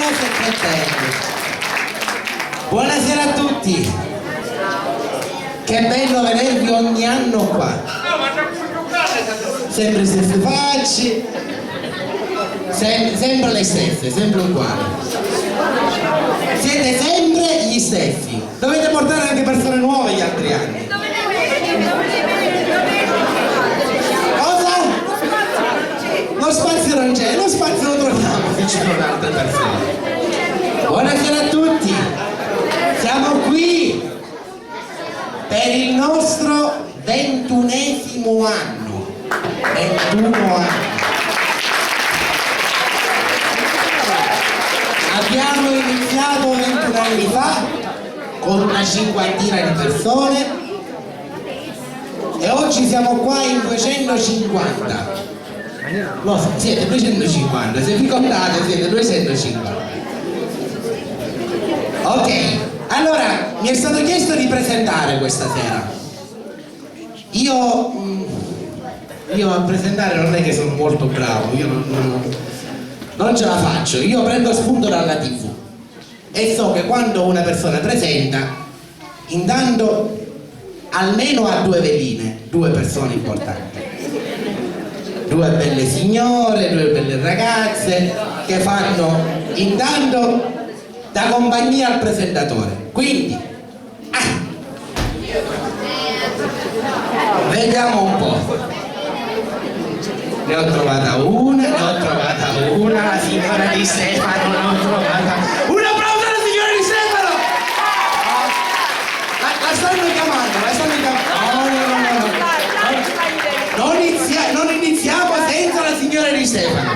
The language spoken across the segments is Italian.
cose che bello. Buonasera a tutti. Che bello vedervi ogni anno qua. Sempre le stesse facce, sempre le stesse, sempre uguali. Siete sempre gli stessi. Dovete portare anche persone nuove gli altri anni. Cosa? Lo spazio non c'è, lo spazio lo troviamo se ci sono altre persone. Buonasera a tutti. Siamo qui per il nostro 21esimo anno. 21 anni. Abbiamo iniziato 21 anni fa con una cinquantina di persone e oggi siamo qua in 250. No, siete 250, se vi contate siete 250. Ok, allora mi è stato chiesto di presentare questa sera. Io a presentare non è che sono molto bravo, io non ce la faccio, io prendo spunto dalla TV e so che quando una persona presenta, intanto almeno ha due veline, due persone importanti, due belle signore, due belle ragazze che fanno intanto da compagnia al presentatore. Quindi vediamo un po'. Ne ho trovata una, la signora Di Stefano, ne ho trovata. Un applauso alla signora Di Stefano! La stanno chiamando. Non iniziamo senza la signora Di Stefano.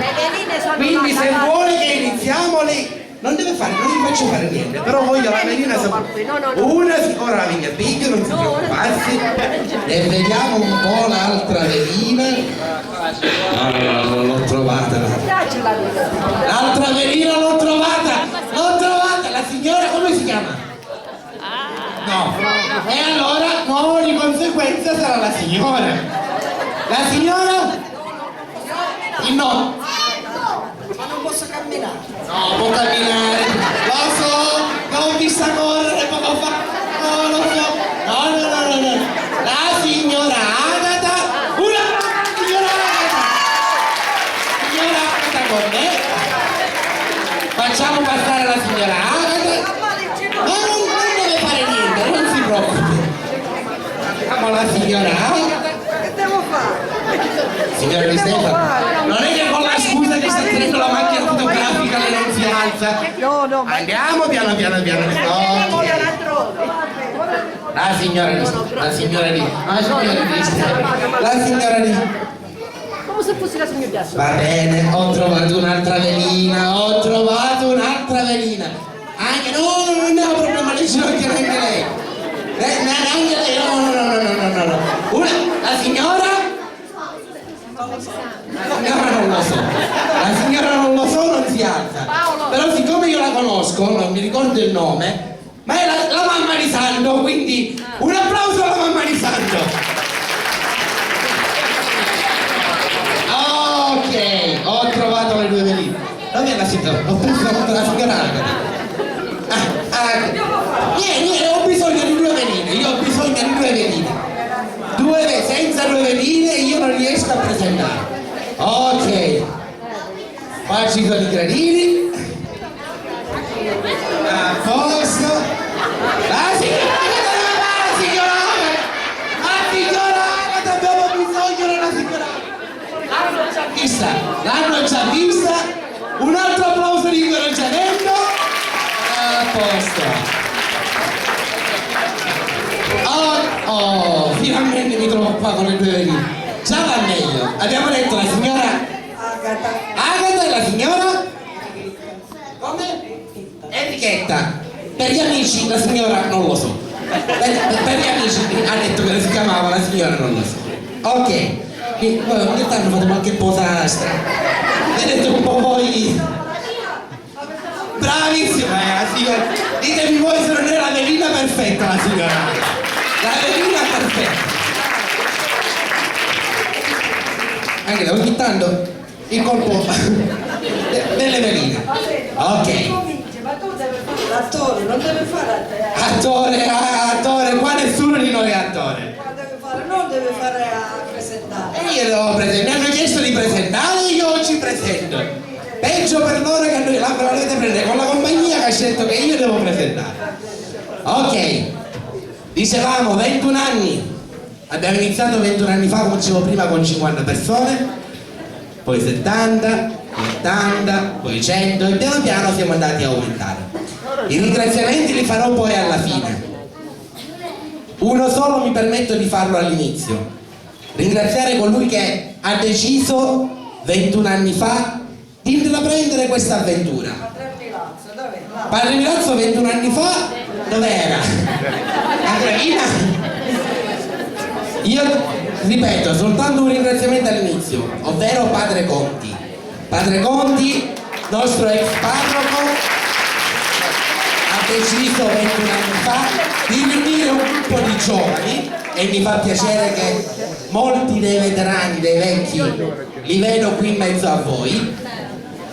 Quindi se vuole che iniziamo lei non deve fare, non gli faccio fare niente, però voglio la velina una ora la vigna big, non si preoccuparsi. E vediamo un po' l'altra velina. No, l'ho trovata. L'altra velina l'ho trovata, la signora come si chiama? No. E allora, no, di conseguenza sarà la signora. La signora? Il no. Ma non posso camminare. No, può camminare. Lo so, l'ho vista correre poco fa. No, lo so. No. La signora Agata. Signora Agata con me. Facciamo passare la signora Agata. No, non deve fare niente, non si preoccupi. Facciamo la signora Agata. Che devo fare? Signora Di Stefano, non è che con la scusa che sta tenendo la macchina fotografica lei non si alza. No, Andiamo piano. Okay. La signora Di Come se fosse la signora Biasco. Va bene, ho trovato un'altra velina. Anche no, non ho problema, le ginocchia neanche lei. Neanche lei, no. La signora? La signora non lo so, non si alza. Però siccome io la conosco, non mi ricordo il nome, ma è la mamma di Sando, quindi un applauso alla mamma di Sando. Ok, ho trovato le due veline. Dov'è la signora? Ho preso la signora Agata. Niente, ho bisogno di due veline. Senza due veline io non riesco a presentare. Ok, qua ci sono i gradini. A posto. La signora Agata, abbiamo bisogno della signora Agata. L'hanno già vista. Un altro applauso di incoraggiamento. A posto. Oh, finalmente mi trovo qua con le due veline. Già va meglio. Abbiamo detto la signora Agata e la signora? Come? Enrichetta. Per gli amici la signora non lo so. Per gli amici ha detto che si chiamava la signora, non lo so. Ok. Ogni tanto fate qualche posa strana. Vedete un po' voi. Bravissima, la signora. Ditemi voi se non è la velina perfetta la signora. La velina perfetta. Anche da ogni tanto il colpo delle veline. Ok. Peggio per loro che noi la volete prendere con la compagnia che ha scelto che io devo presentare. Ok, dicevamo 21 anni. Abbiamo iniziato 21 anni fa, come dicevo prima, con 50 persone, poi 70, 80, poi 100 e piano piano siamo andati a aumentare. I ringraziamenti li farò poi alla fine. Uno solo mi permetto di farlo all'inizio. Ringraziare colui che ha deciso 21 anni fa di intraprendere questa avventura. Padre Milazzo 21 anni fa dov'era? A Gravina? Io ripeto soltanto un ringraziamento all'inizio, ovvero Padre Conti. Padre Conti, nostro ex parroco, ha deciso 21 anni fa di riunire un gruppo di giovani e mi fa piacere che molti dei veterani, dei vecchi, li vedo qui in mezzo a voi.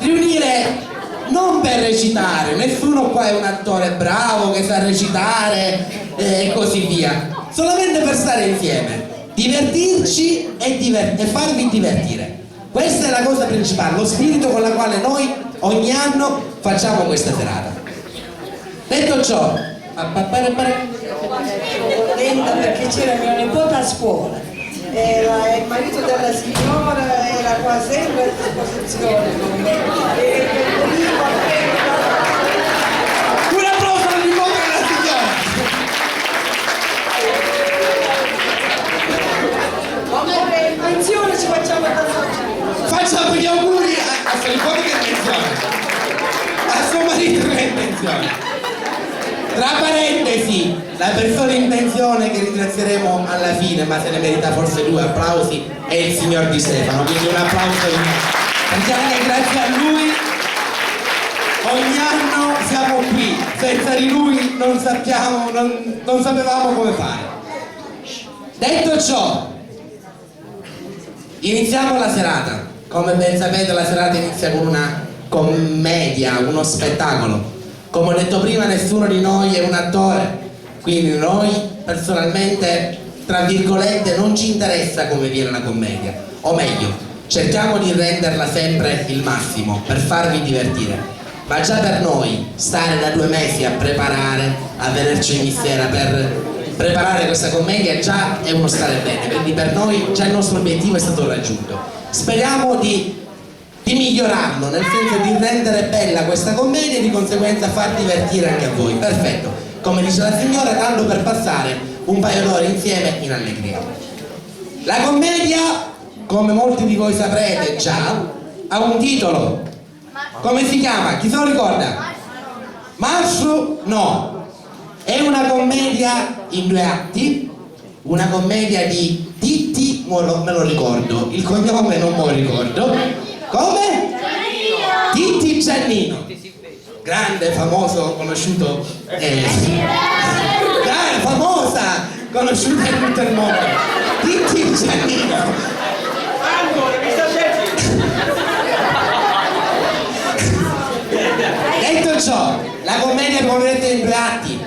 Riunire non per recitare, nessuno qua è un attore bravo che sa recitare e così via, solamente per stare insieme, divertirci e farvi divertire. Questa è la cosa principale, lo spirito con la quale noi ogni anno facciamo questa serata. Detto ciò, Contenta perché c'era mio nipote a scuola, era il marito della signora, era qua sempre a disposizione con me. Un applauso al nipote della signora! Come invenzione ci facciamo da Facciamo gli auguri a suo nipote che è in pensione, a suo marito che è in pensione. Tra parentesi, la persona in pensione che ringrazieremo alla fine, ma se ne merita forse 2 applausi, è il signor Di Stefano, quindi un applauso perché anche grazie a lui ogni anno siamo qui, senza di lui non sapevamo come fare. Detto ciò, iniziamo la serata. Come ben sapete, la serata inizia con una commedia, uno spettacolo. Come ho detto prima, nessuno di noi è un attore, quindi noi personalmente, tra virgolette, non ci interessa come viene la commedia, o meglio, cerchiamo di renderla sempre il massimo per farvi divertire. Ma già per noi stare da 2 mesi a preparare, a vederci ogni sera per preparare questa commedia già è uno stare bene, quindi per noi già il nostro obiettivo è stato raggiunto. Speriamo di migliorarlo, nel senso di rendere bella questa commedia e di conseguenza far divertire anche a voi. Perfetto, come dice la signora, tanto per passare un paio d'ore insieme in allegria. La commedia, come molti di voi saprete già, ha un titolo. Come si chiama? Chi se lo ricorda? Marcio? No. È una commedia in 2 atti, una commedia di Titti, me lo ricordo, il cognome non me lo ricordo. Come? Titti Giannino, grande, famoso, conosciuto, grande, famosa, conosciuta in tutto il mondo. Titti Giannino. Detto ciò, la commedia, come vedete, in 2 atti.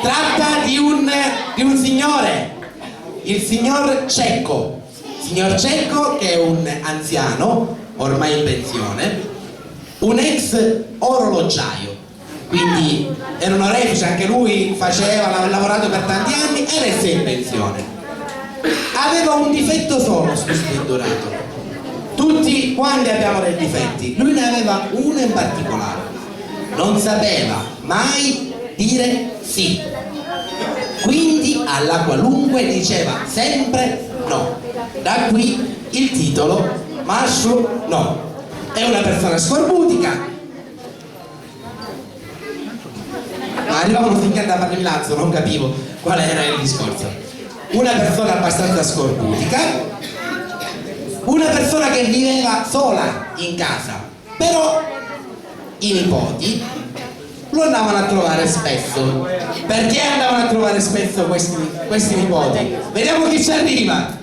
Tratta di un signore, il signor Cecco. Signor Cecco, che è un anziano, ormai in pensione, un ex orologiaio, quindi era un orefice, anche lui aveva lavorato per tanti anni, era adesso in pensione. Aveva un difetto solo sul sventorato. Tutti quanti abbiamo dei difetti, lui ne aveva uno in particolare: non sapeva mai dire sì, quindi alla qualunque diceva sempre no. Da qui il titolo Marcio no. È una persona scorbutica, ma arrivavano finché andava a Milazzo, non capivo qual era il discorso. Una persona abbastanza scorbutica, una persona che viveva sola in casa, però i nipoti lo andavano a trovare spesso. Perché andavano a trovare spesso questi nipoti? Vediamo chi ci arriva.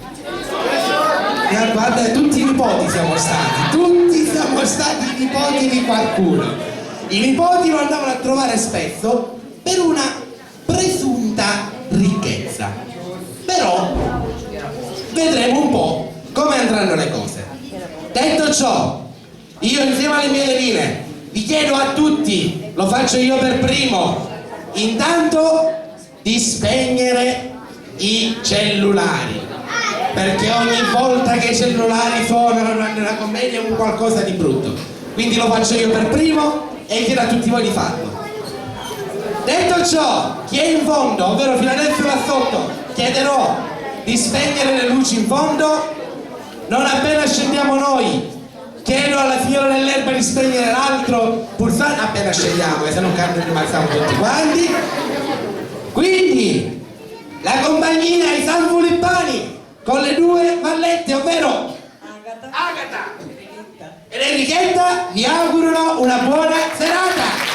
Guarda, tutti i nipoti siamo stati i nipoti di qualcuno. I nipoti lo andavano a trovare spesso per una presunta ricchezza. Però vedremo un po' come andranno le cose. Detto ciò, io insieme alle mie veline vi chiedo a tutti, lo faccio io per primo, intanto di spegnere i cellulari, perché ogni volta che i cellulari suonano nella commedia è un qualcosa di brutto. Quindi lo faccio io per primo e chiedo a tutti voi di farlo. Detto ciò, chi è in fondo, ovvero fino adesso là sotto, chiederò di spegnere le luci in fondo. Non appena scendiamo noi, chiedo alla signora dell'erba di spegnere l'altro pulsante appena scendiamo, se non rimbalziamo tutti quanti. Quindi la compagnia I Sanfilippani con le due vallette, ovvero Agata ed Enrichetta, vi augurano una buona serata.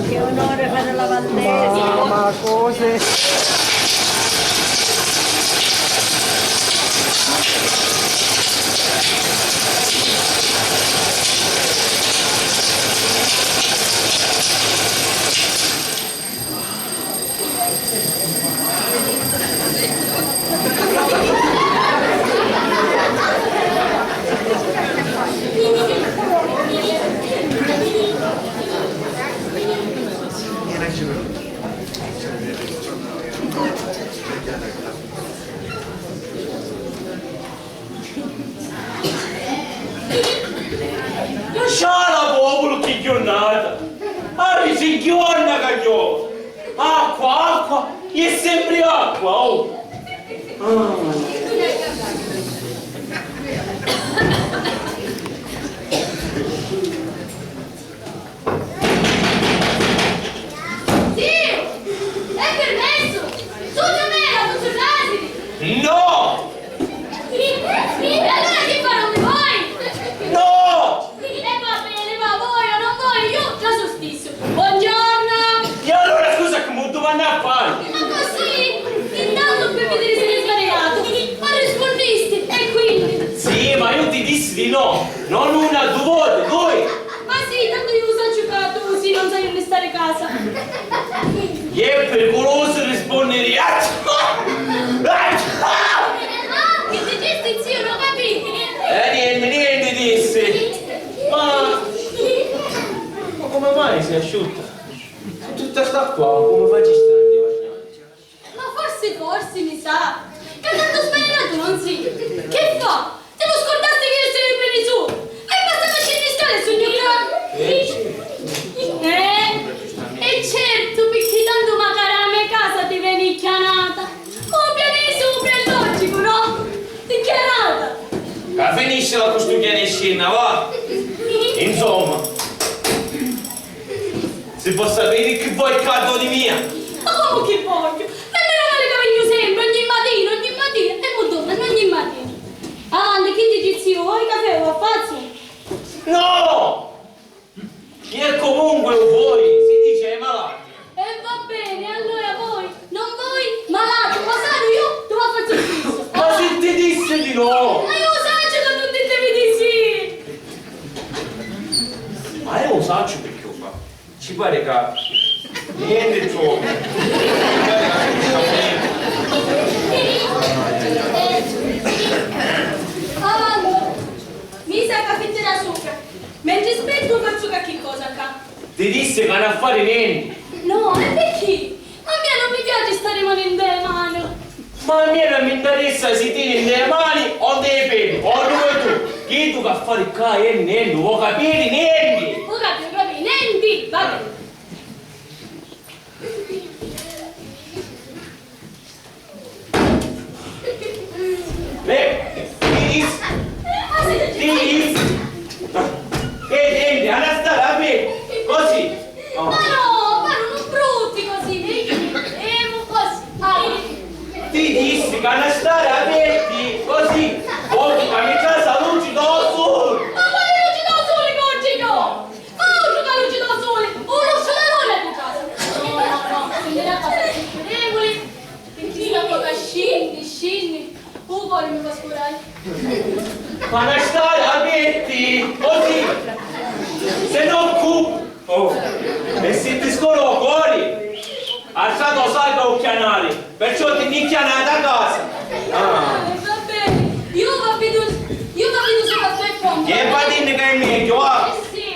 Che onore per la Valdesi. Ma cose. Lasciala popolo che giornata, arrisi giorna caglio, acqua, è sempre acqua, oh. No! E allora che farò voi? No! E va bene, va, voi o non voi, io già sostizio. Buongiorno! E allora scusa che molto vanno a fare? Ma così, intanto per vedere se è sbagliato, ma rispondisti, e quindi? Sì, ma io ti dissi di no, non una, due volte, due! Ma sì, tanto io uso giocato così, non sai dove stare a casa. E è pericoloso rispondere Che ti gesti, zio, non capite? niente disse. Ma come mai sei asciutta? Con tutta sta qua, come facci stare? Ma forse, mi sa, che tanto sbagliato non si. Che fa? Te lo scordaste che io sono per i su? Ma è basta scendere le scale sul mio e certo, perché tanto magari a mia casa ti vieni chianata. Oh, piani sopra è logico, no? Ti chianata. Ma finiscila con sto piano in scena, va? Insomma, si può sapere che vuoi cado di mia? Ma come che voglio? E meno male che vengo sempre, ogni mattina, e mo torno ogni mattina. Avanti, che dici zio, vuoi caffè o affazzo? No! E comunque vuoi, si dice malato. E va bene, allora voi, non voi, malato, ma sano io, tu va a fare il fisso. Ma se ti disse di no! Ma io lo saggio che non ti devi di sì. Ma io lo saggio perché lo fa. Ci pare che niente troppo. Avanti, mi sa che da sopra. Mentre aspetto faccio che cosa qua. Ti disse che non a fare niente. No, e perché? A me non mi piace stare male in le mani. Ma a me non mi interessa se tieni nelle mani o nei piedi, o dove tu. Che tu che fare qua e niente, vuoi capire niente. Ora proprio niente, va bene. Niente, andate a stare a me, così. Ma no, ma non brutti così, vedi? Così. Ti dissi che andate a stare aperti, così. Oggi a mia casa luci da sole. Ma quale luce da sole che oggi no? Ma oggi che luce da sole? Un luce da sole a tua casa. No, scenderà a casa regole. Che ti sta poca scendi. Cuore mi fa scurare. Ma andate a stare aperti, così. lo sai che ho chianati, perciò ti mi chianati a casa. Va bene, io va vedo se caffè e pompa. E padini che è meglio, va? Sì.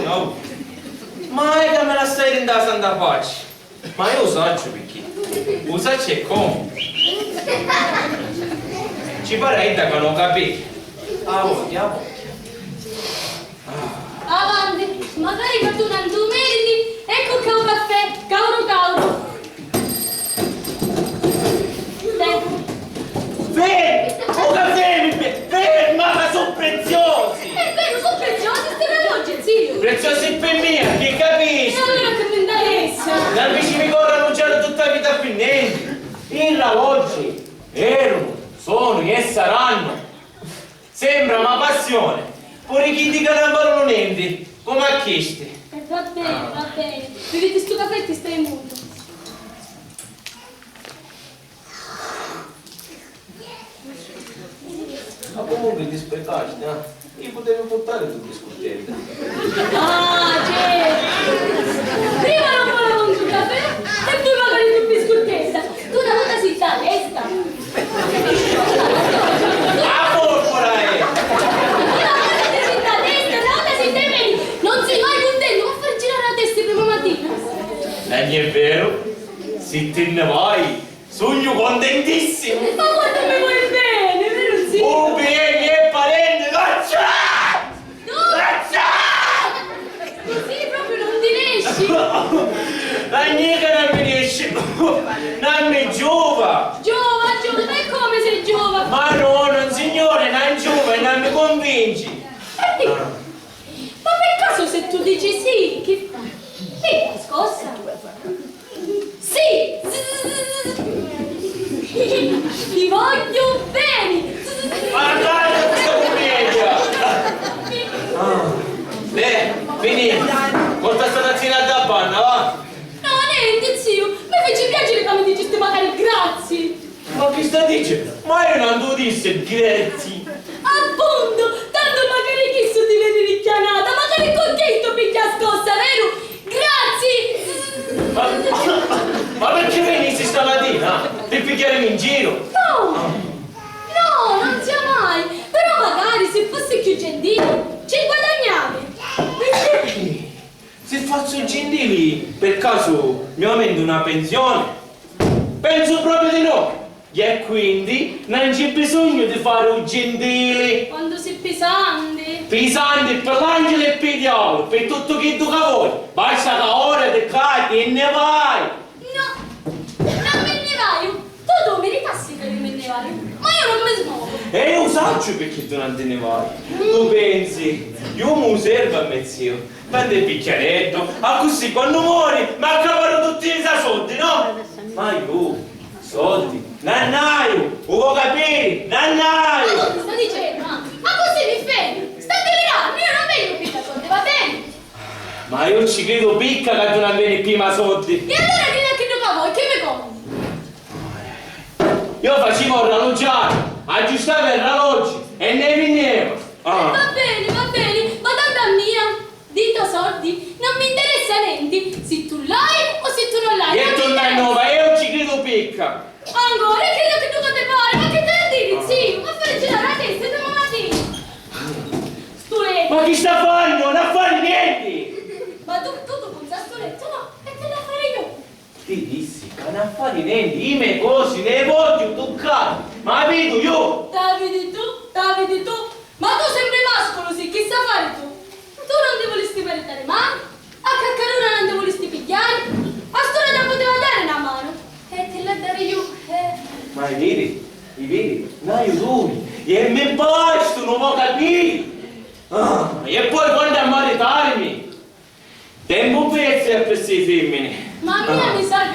No? Ma è che me la stai in da santa pace. Ma io saggio perché. Lo saggio è come. Ci pare che non capisci. A voglia. Avanti, magari per tu non tu meriti. Ecco che un caffè, cauro. Fermi! Oh caffè! Fermi! Ma sono preziosi! È vero, sono preziosi questi orologi, zio. Preziosi per me, che capisci? E allora che mi interessa? Gli amici mi corrono già tutta la vita qui dentro. I orologi erano, sono e saranno. Sembra una passione. Pure chi dica che non parlano niente, come a chiesti. Va bene. Bevi sto caffè e ti stai muto. Ma comunque ti sprecasti, no? Io potevo portare tutti i scuttetti. Ah, certo. Prima non volevo un caffè e poi magari tu biscottetta. Tu una volta si sta a testa. La porpora è! Una volta si sta a testa, una volta si teme. Non si mai contento, ma far girare la testa prima mattina. E è vero? Se te ne vai, sogno contentissimo! Ma quanto mi vuoi bene, vero zio? Oh, bene, è parente, caccia! Così proprio non ti esci. La niega non mi riesce, non mi giova! Giova, ma come sei giova? Ma no, non signore, non giova e non mi convinci! Ma per caso se tu dici sì, che fai? Che scossa? Sì! Ti voglio bene! Guardate questa commedia! Finito! Porta sta tazzina da panna, va! No, niente, zio! Mi fece piacere che mi diceste magari grazie! Ma che sta dicendo? Ma io non lo disse grazie! Appunto! Tanto magari chiesto di vedere chianata, magari contento picchia scossa, vero? Grazie! Ma perché venissi stamattina? Per picchiarmi in giro? No, non sia mai! Però magari se fossi più gentile, ci guadagnavi! Se faccio gentili, per caso mi aumento una pensione? Penso proprio di no! E quindi non c'è bisogno di fare un gentile! Quando sei pesante! Pesante per l'angelo e per il diavolo, per tutto che tu vuoi! Basta che ora ti cadi e ne vai! No! Non me ne vai! Tu mi ricassi che me ne vai! Ma io non mi smuovo! E io saggio perché tu non te ne vai! Tu pensi, io mi servo a me zio, prende il bicchieretto, a così quando muori mi accavano tutti i soldi, no? Ma io, soldi, nannaio, vuoi capire? Nannaio! Ma tu ti sto dicendo? Ma così mi fermi! Sta delirando! Io non vedo più da soldi, va bene? Ma io ci credo picca che tu non vieni prima soldi! E allora vieni a che giocavo e che mi compri? Io facevo orologiare, aggiustavo i orologi e ne venivo! Va bene, ma tanto a mia! Dito soldi, non mi interessa niente se tu l'hai o se tu non l'hai. E tu non nuova, io ci credo picca! Ancora, credo che tu te pare, ma che te la dici, zio? Ma fai girare la testa domani mattina. Stuletto. Ma chi sta facendo? Non fare niente! Ma tu punta a stuletto, no? E te la farei io. Ti dissi che non fare niente, i miei cosi, ne voglio toccare, ma vedo io! Davide tu, ma tu sembri mascolo, sì, che sa fare tu? Tu non ti volesti meritare mai? A caccarura non ti volesti pigliare? A storia ti poteva dare una mano? E te la darei io, Ma i vedi, non aiutami, e mi basta, non vuoi capire! E poi quando a maritarmi, tempo pezzi per queste femmine! Ma mia mi sa che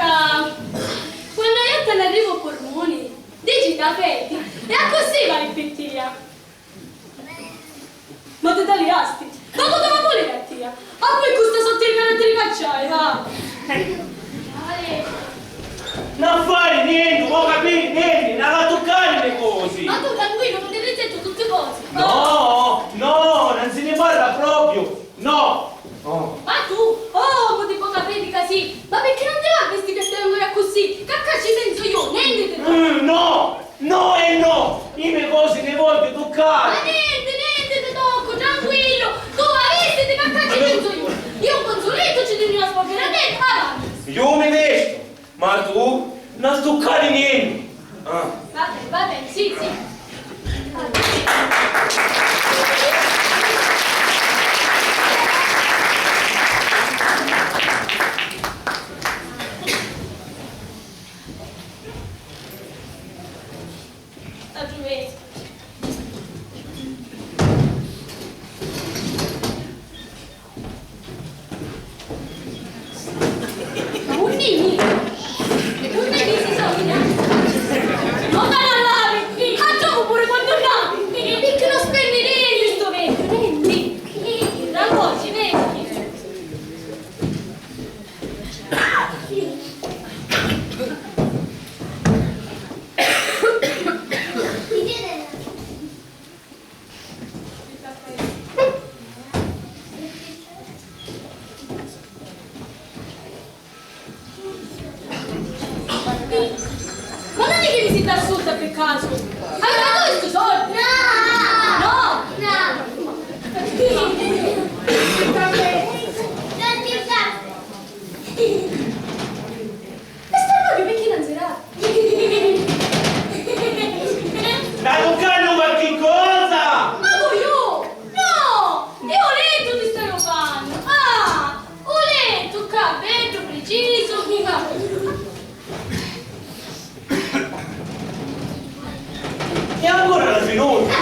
quando io te ne arrivo a polmoni, dici capelli, e a così vai in pettia. Ma te tagliasti? Ma cosa ma vuole tia? A poi questa sotto il carattere cacciai, va! Non fare niente, vuoi capire niente, non la toccare le cose! Ma tu tranquillo, non ti rigetto tutte cose! No, Va bene, sì, sì. La Giuventus. Unnini si sogna. Non da lavi, a gioco pure quando lavi. Perché non spendi niente sto vecchio, niente. Ralloggi, vedi? Ma non è che mi si assunta per caso? Aveva dato questi soldi? No! E sta proprio perché non sarà? Stai toccando qualche cosa? Ma voi io? No! Io ho letto di stai fanno! Ah! Ho letto, capello preciso, mi va. E ancora la finora?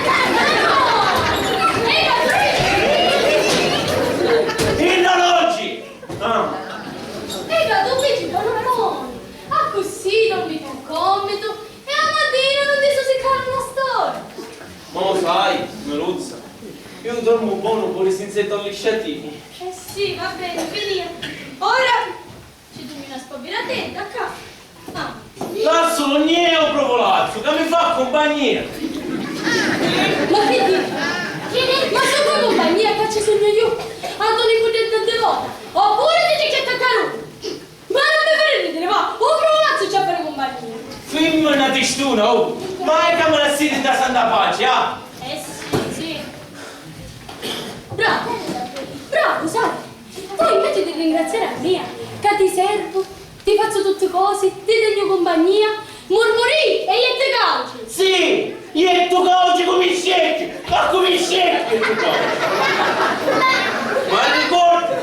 Oggi! Tu dici no, ah così non mi fa commento e a mattina non ti so seccare una storia. Ma lo sai, Meluzza, io dormo buono con i senzetto lisciatini. Eh sì, va bene, finire. Ora ci dormi una spabilatenda a casa. Ah. Lazzo non è un provolazzo, che mi fa compagnia. Ma che dici? Ma se vuoi compagnia che ci sono io, Antoni Cudel tante volte, oppure dici che è caro. Ma non mi fare ridere, va, un provolazzo c'ha per compagnia. Fimmo una testuna, oh! Ma è che me la siete da Santa Pace, ah? Eh sì. Bravo, sai. Tu invece di ringraziare a mia, che ti servo, ti faccio tutte cose, ti tengo compagnia, mormori e io ti calci. Sì! Io tu calci come scegli! Ma come scegli tu Ma ricorda,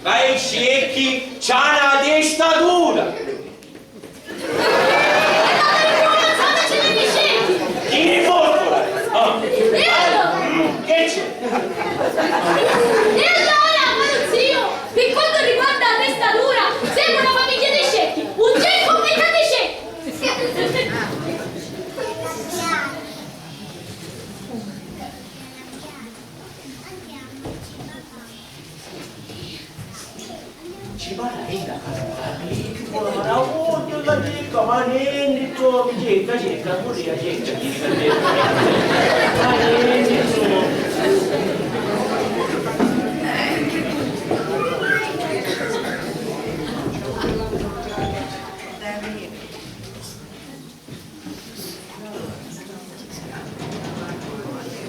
che i scecchi c'hanno la testa dura! Chi riporta? Che c'è? E allora, caro zio, per quanto riguarda la testa dura, siamo una famiglia di scecchi, un ceppo mica di scecchi. Ci va la vita, che vuole fare la voce, la cerca, ma niente, tu mi cerca, pure la cerca, ma niente,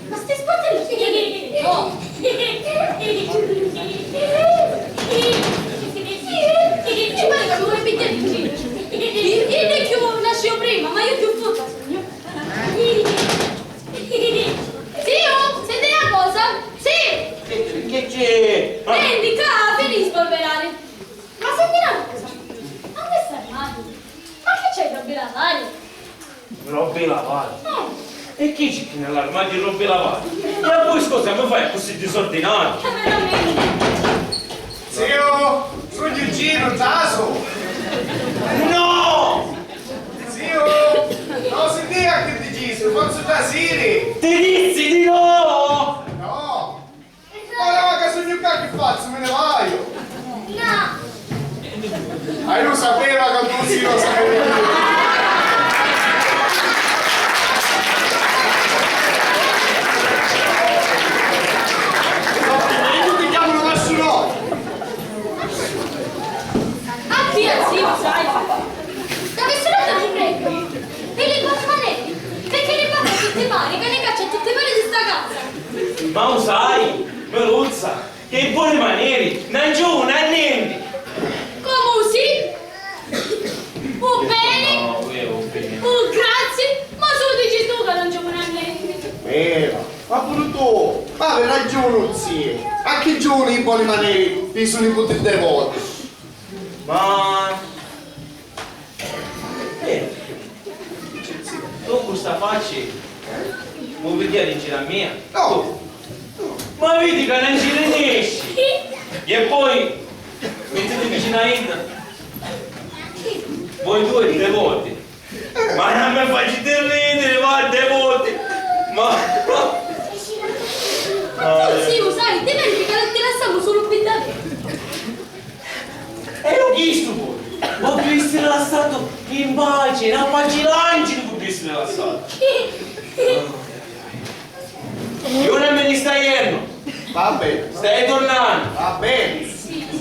Ma stai sbattendo? No. Ci pare che vuole pigliare in giro. Io ne chiudo nascevo prima, ma io più fotta, signor. Zio, senti una cosa? Sì! che c'è? Prendi, caffè, spolverare. Ma senti una cosa? Ma questo armadio? Ma che c'hai robe lavare? Robe lavate? E chi c'è nell'armadio robe lavate? E poi scusa, mi fai così disordinato? Ma veramente? Zio, sono Gigino, Taso! No! Zio, non si dica che ti dici, faccio da Siri! Ti dici di no! No! Ora che sono io che faccio, me ne vai! No! Ah, io lo sapevo che tu si lo sapevi! Zio, sai? Dove sono andato in prego? E le guardanetti? Perché le paga tutte pari, che ne caccia tutte pari di sta casa? Ma lo sai, Meluzza, che buone maniere, non giù, non niente! Come usi? Un bene? No, io bene. Un Ma pure tu, ma hai ragione zio, anche i giovani buoni manieri vi sono i punti devoti. Ma... tu questa faccia, non vedi a gira mia? No, Ma vedi che non ci riesci! E poi, mettete vicino a Inda, voi due 3 volte. Ma non mi facete ridere, va, 2 volte! Ma Tu zio, sai, dimentica che te lasciamo solo qui da te. e l'ho visto voi! Ho visto rilassato in pace, una pace l'angelo ho visto rilassato! Io non me ne stai ieri, va bene, stai tornando! va bene.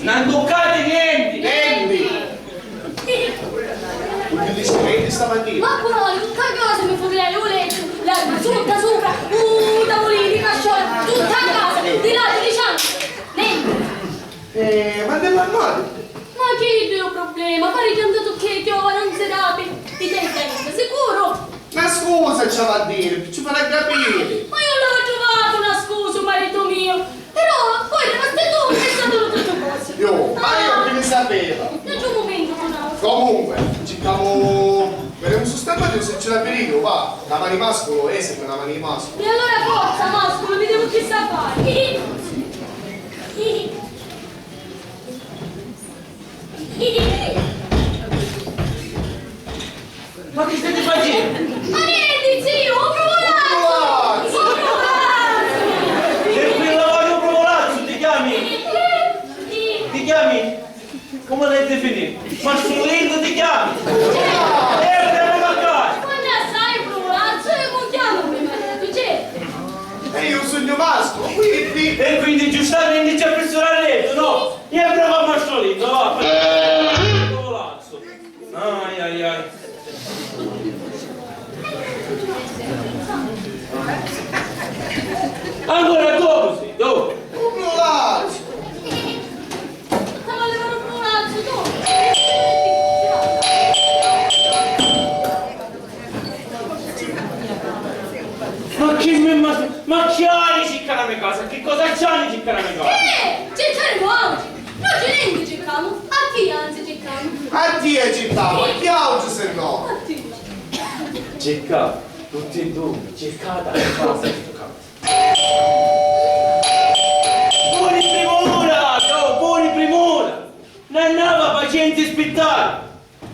Non toccate niente! Prendi! Tutti discreti stamattina. Ma poi, tutta casa mi fornirei un letto, l'erba tutta sopra, tavolini, casciola, tutta a casa, di là, diciamo. Niente. Ma devo armare. Ma che Dio problema? Pare che è andato che ora non si rapi. Ti sei sicuro? Ma scusa ci va a dire, ci farà capire. Ma io l'avevo trovato una scusa, marito mio. Però poi rimaste tu e sono tutte cose. Ma io che ne sapevo. Non c'è un momento, no. Comunque, cerchiamo... Vedremo su sta radio se ce l'ha perito, va. La mani mascolo, sempre una mani mascolo. E allora forza, mascolo, mi devo chissà fare. Ma che state facendo? Ma niente, zio, ho provato! Ho provato! E qui lavoro provolazzo, ti chiami? Ti chiami? Come l'hai definito? Ma Marsolino ti chiami? Andiamo a casa! Quando sai provolazzo, io non chiamo prima di gente. E io sogno mascolo, quindi... E quindi giustamente ci ha preso a letto, no? E bravo a Marsolino, va! Provolazzo! Ai ai ai! Ancora dopo sì, dopo! Un prolazzo! Stavo levando un provolazzo, tu. Ma che ma che hai circa la mia casa? Che cosa c'hai circa la mia casa? Cercheremo oggi. Noi ce ne cerchiamo. A chi anzi cerchiamo? Addio città, ma chi oggi se no? A chi? Cerca, tutti e due, cercata la casa di toccare. Buoni primura, no, buoni primura. Non andava paziente aspettare,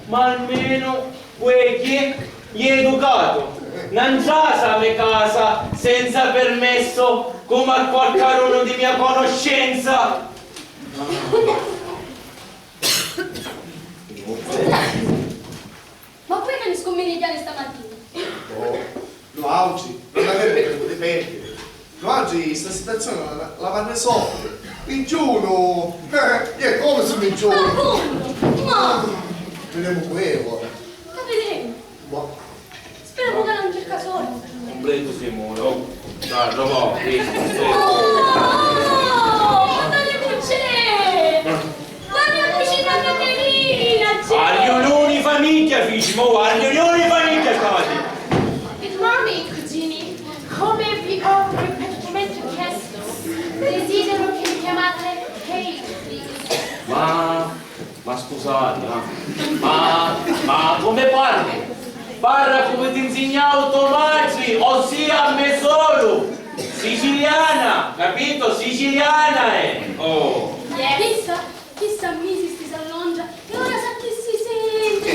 ma almeno quegli è educato. Non sa la mia casa senza permesso come a qualcuno di mia conoscenza. Ma poi che ne scommegliare stamattina? No, oggi, non avete dipende. No, oggi sta situazione la vanno sopra. In giugno, è come se in giugno. Appunto! Ma! Vediamo quello. Sta vedendo? Ma... Speriamo che non cerca solo. Completo Simone, dai, provo, Oh! Guardate cucce! La mia cucina Caterina! Aglioloni famiglia, figli, mo aglioloni famiglia stamattina. Good morning, cugini. Come vi ho ripetutamente chiesto, desidero che mi chiamate Kate, please. Ma scusate, ma come parli? Parla come ti insegnavo tuo madre, ossia a me solo. Siciliana, capito? Siciliana è. Oh. Chissà misi sti s'allongia e ora sa che si sente.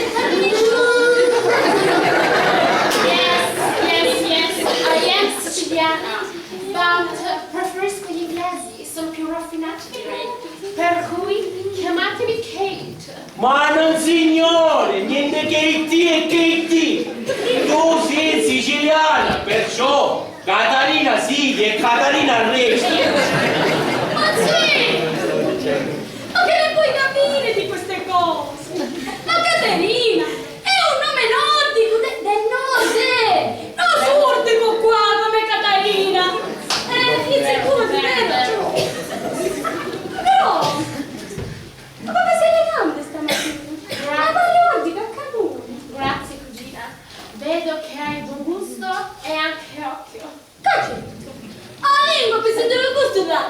Yes, I am siciliana, but preferisco gli inglesi, sono più raffinati di me. Per cui chiamatemi Kate. Ma non signore, niente Katie e Katie. Tu sei siciliana, perciò Catarina sì e Catarina resta. Ma sì! Ma che ne puoi capire di queste cose? Ma Caterina è un nome nordico del nose! Non surdico qua come Caterina! Di sicuro ti vedo! Però, ma come sei elegante stamattina? Ma parli nordico a canone! Grazie, cugina. Vedo che hai buon gusto e anche occhio. Cacetto! mi sento il gusto da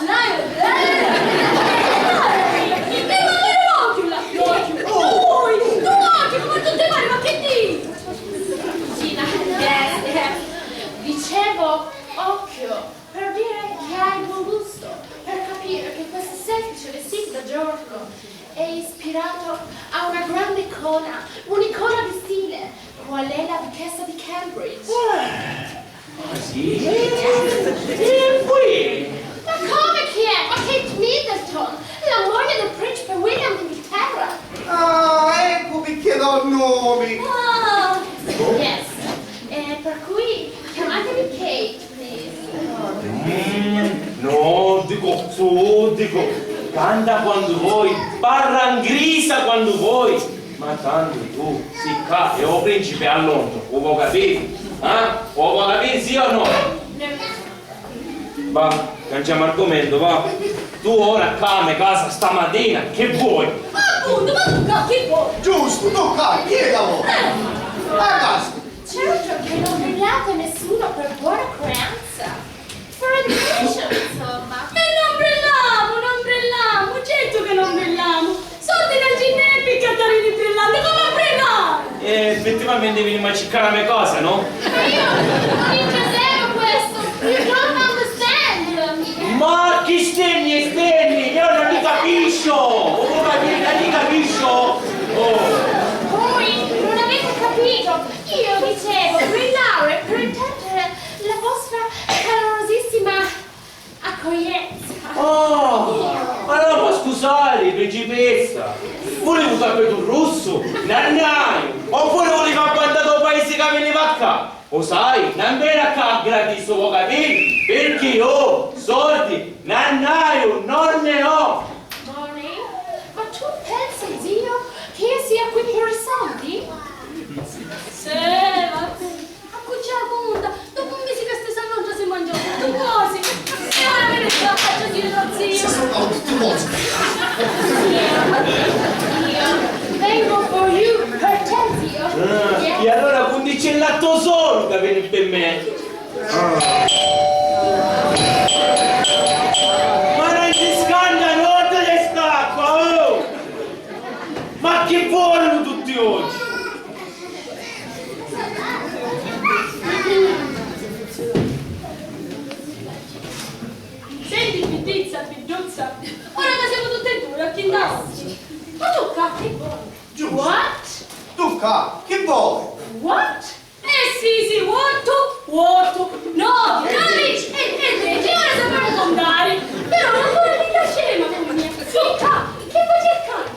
Dicevo occhio per dire che hai buon gusto, per capire che questo semplice vestito da giorno è ispirato a una grande icona, un'icona di stile, qual è la duchessa di Cambridge. Ah sì? E qui? Ma come chi è? Ma Kate Middleton, la moglie del principe William d'Inghilterra. Ah, ecco perché do nomi. Yes. Per cui chiamatemi Kate, please. No, dico su, dico, canta quando vuoi, parla in grisa quando vuoi, ma tanto tu, si cade, o principe a Londra, o vuoi capire? O vuoi capire sì o no? Va, cambiamo argomento, va. Tu ora came casa stamattina, che vuoi? Appunto, ma tu che vuoi? Giusto, tocca, chi è da voi? A casa. Certo che non brillate nessuno per buona creanza. For education, insomma. E non brilliamo, certo che non brilliamo. Soldi nel gineppi che andare di brillante, come brillare? Effettivamente vieni a ciccare la mia cosa, no? Ma io non intendevo questo. You don't understand. Ma chi stenni, io non li capisco! O vuoi capire, non li capisco! Oh! Voi non avete capito. Io dicevo brillare per intendere la vostra calorosissima accoglienza. Oh! Allora, ma scusate, principessa! Volevo sapere tu russo, nannai! Oppure volevi abbandonare il paese che veniva qua? O sai, non viene qua gratis, vuoi capire? Perché io soldi, nannai, non ne ho! Money? Ma tu pensi, zio, che io sia qui per i soldi? Sì, vabbè. A cuccia punta, dopo un mese che stai salvando si mangia tutto quasi. E ora me ne sto a faccia dire lo zio. Si sono tutti cose. Io vengo for you per te, zio. E allora condicellato solo che viene per me! Ma non si scanda, non te le stacco! Oh! Ma che vogliono tutti oggi? Senti, Piduzza, ora che siamo tutte e due, a chi da oggi? Ma tu che vuoi? Giusto. What? Tocca, che vuoi? What? Sì, vuoto. No, lì, e ora sappiamo andare. Però non vuole mica scema come mia. Fica, che vuoi cercare?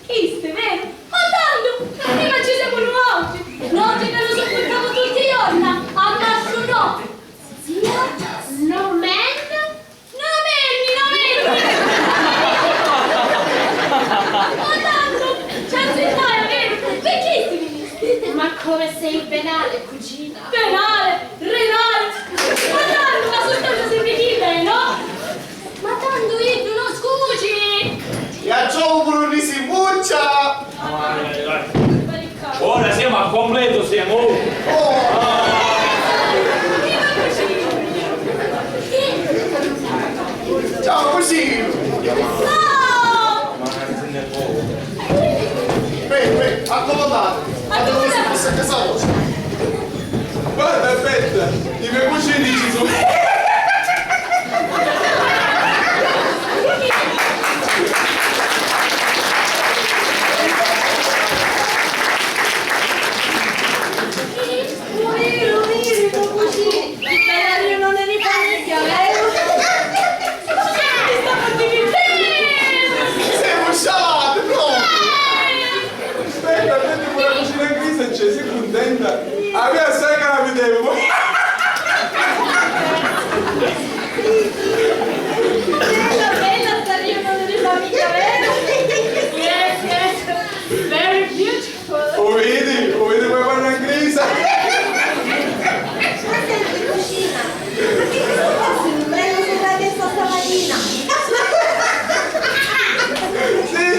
Chiste, vero? Ma tanto, prima ci siamo noi oggi. Oggi che lo sopportiamo tutti i giorni, a masso no. Zio? No man? No, Menni. Ma tanto, c'è zitare, vero? Perché ti vieni? Ma come sei penale, cugina? Penale, renale, ma tanto la sostanza si richiede, no? Ma tanto io tu non scusi! E a ciò pure si buccia! Ora siamo a completo, siamo! Ciao cugino! No! Beh, accomodate! Allora si passa a casa vostra! Guarda, aspetta, i miei cugini ci sono. Morire, tuo cugino! Che bella riunione di famiglia, vero? Che stiamo divertendo! Siamo scialate, proprio! Aspetta, quella cucina in crisi c'è, sei contenta? A me sai che la vedevo. Bella sta riunione di famiglia, vero? Yes, very beautiful! O vedi come fanno in crisi?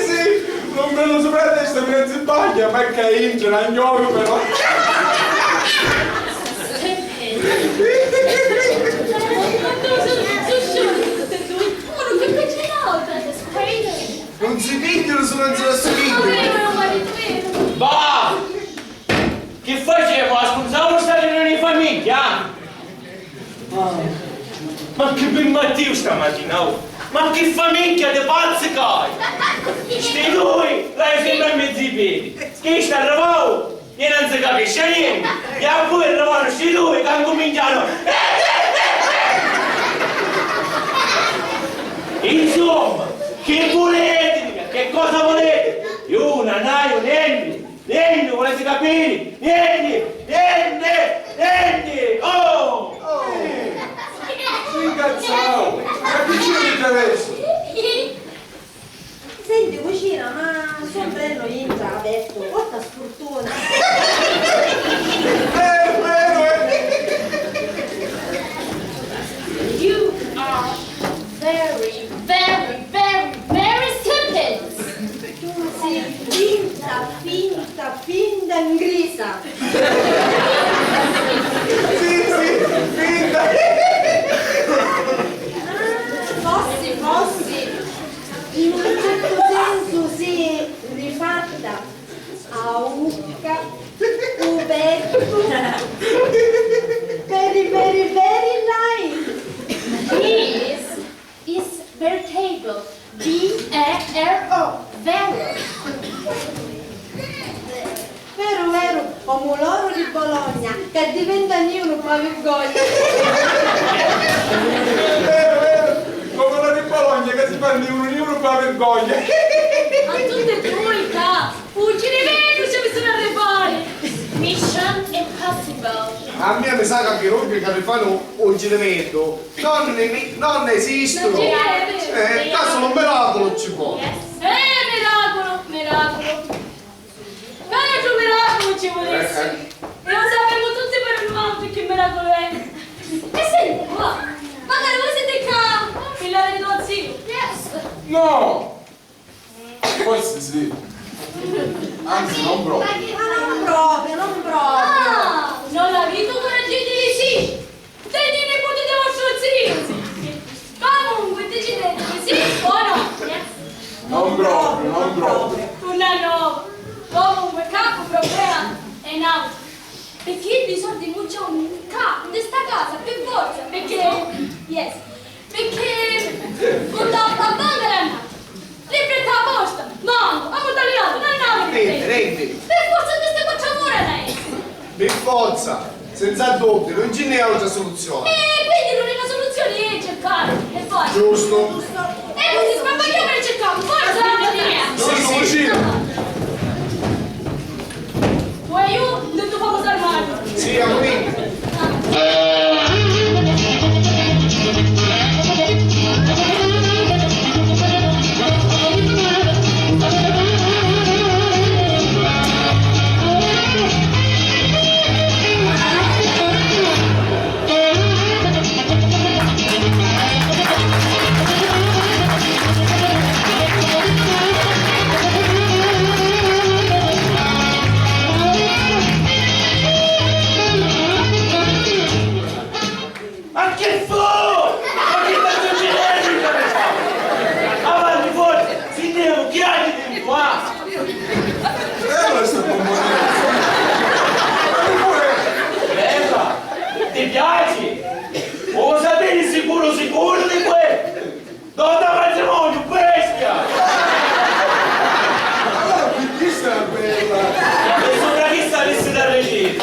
Sì, non me lo sopra la testa, mi si baglia, ma che inge, non ignoro però. Ma tu sei per Matteo stamattina, oh. Ma che famiglia di pazzi che hai? Stai lui, l'hai sempre a mezzo i piedi. Che sta arrivato? E non si capisce niente. E a voi arrivano sti due che hanno cominciato. Insomma, che volete? Che cosa volete? Io, Nanaio, Nenni, volete capire? Nenni! Oh! Si incazzavo! Ma che ci interessa? Senti cucina, ma suo bello Intra ha detto, porta sfortuna. You are very, very, very, very stupid. Tu sei finta in grisa. Sì, finta! Fossi, in un certo senso sì, rifatta a Ucca, Uberto, very, very, very nice. Is veritable. V-E-R-O. Vero. Vero, come l'oro di Bologna, che diventa uno ma vergogna. Vero, come la di Bologna che si fa di un euro per vergogna. A tutte e due, fuggi di me, ci mi sono arrivati. Mission impossible. A me mi sa che anche noi che fanno un giramento non esistono. Caso un miracolo ci può. Miracolo. Cara tu miracolo ci volessi. E lo sappiamo tutti per il mondo che miracolo è. E senti qua, magari voi siete qua, figlia del tuo zio. Yes. No! Forse sì. Anzi, non proprio. Non proprio. Ah, non la vito coraggio di sì. Degli nipoti del vostro zio. Comunque decidete che sì o no. Yes. Non proprio. Una nuova. Comunque capo problema è in auto. Perché di soldi non c'è un capo in questa casa per forza. Perché con la banca è andata. Libretta a posta. No, a modalità, non è Rendi. per forza queste quattro ore lei. Per forza, senza dubbio, non ce n'è altra soluzione. Quindi l'unica soluzione è cercare. E poi. Giusto? E così sbagliamo e cerchiamo. Forza! Sì, Cucina! Vuoi io? Detto famoso armadio. Sì, a me. Ti piaci? Vuoi sapere sicuro di quello? Dove matrimonio, bestia! Allora, chi sta bella? E sopra chi stessi da regire?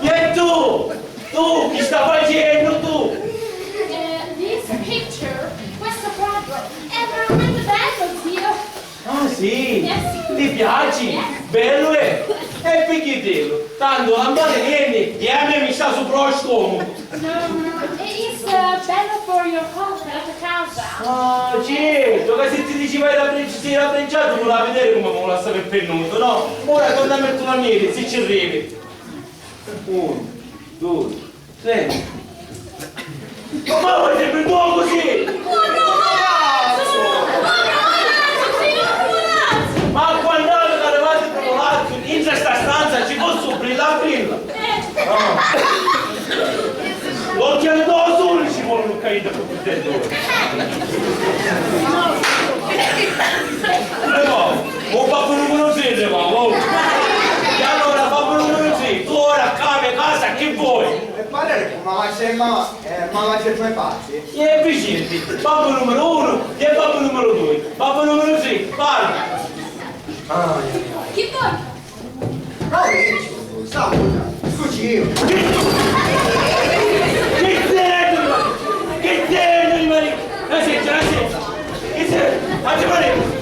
E tu? Tu, chi sta facendo tu? This picture, questo quadro, è veramente bello, zio. Ah sì? Yes. Ti piaci? Yes. Bello è? E perché dirlo? Tanto la mano viene e a me mi sta sopra lo stomaco. It's bello for your home, per la tua casa. Ah, certo, che se ti diceva era pregiato non la vedere come me la sta per pennuto, no? Ora torna a mettere la mia, se ci arrivi. 1, 2, 3. Ma vuoi sempre tu così? Ma quando arrivate per l'altro, in questa stanza ci posso brilla. L'occhiale da sole ci vuole un caito per tutte no, un papà numero 6 levavo. E allora papà numero 6, tu ora cambia casa, che vuoi? E pare che Ma c'è due passi? E vicini, babbo numero 1 e babbo numero 2. Babbo numero 3, parla. Chi vuoi? No, Samuel, scusi io. Che sei animali? La senza. Che sei? Fate male.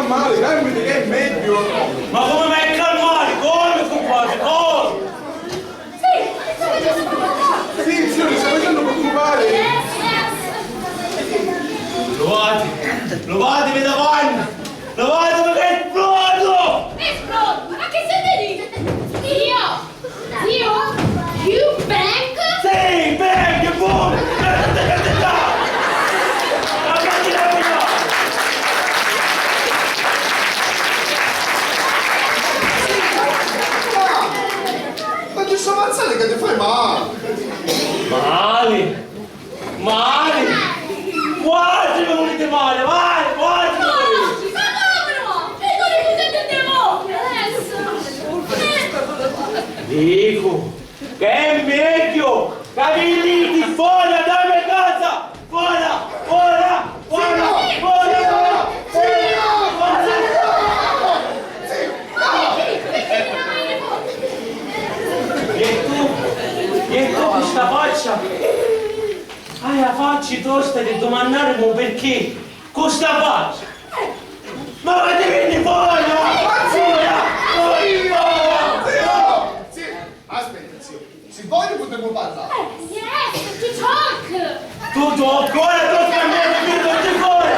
Male, calmati che è meglio. Ma come mai calmare? Come compadre? Come? Sì, zio, mi sta facendo preoccupare. Lavatevi davanti! Lavatevi che esplodo! Esplodo! Ma che siete lì? Io? You bank? Sì, bang, boom! Ma tu sto ammazzando che ti fai male! Male! Quasi mi volete male, vai, quasi! Ma come no? E tu li potete adesso! Dico che è meglio! Cavilli, fuori, dammi casa! Fuori! E tu questa faccia? Hai la faccia tosta di domandare perché? Con sta faccia? Ma che vieni fuori? Sì, aspetta, zio. Se voglio potremmo parlare. Yes, to talk! Tu ancora tocca a me perché non ti fuori!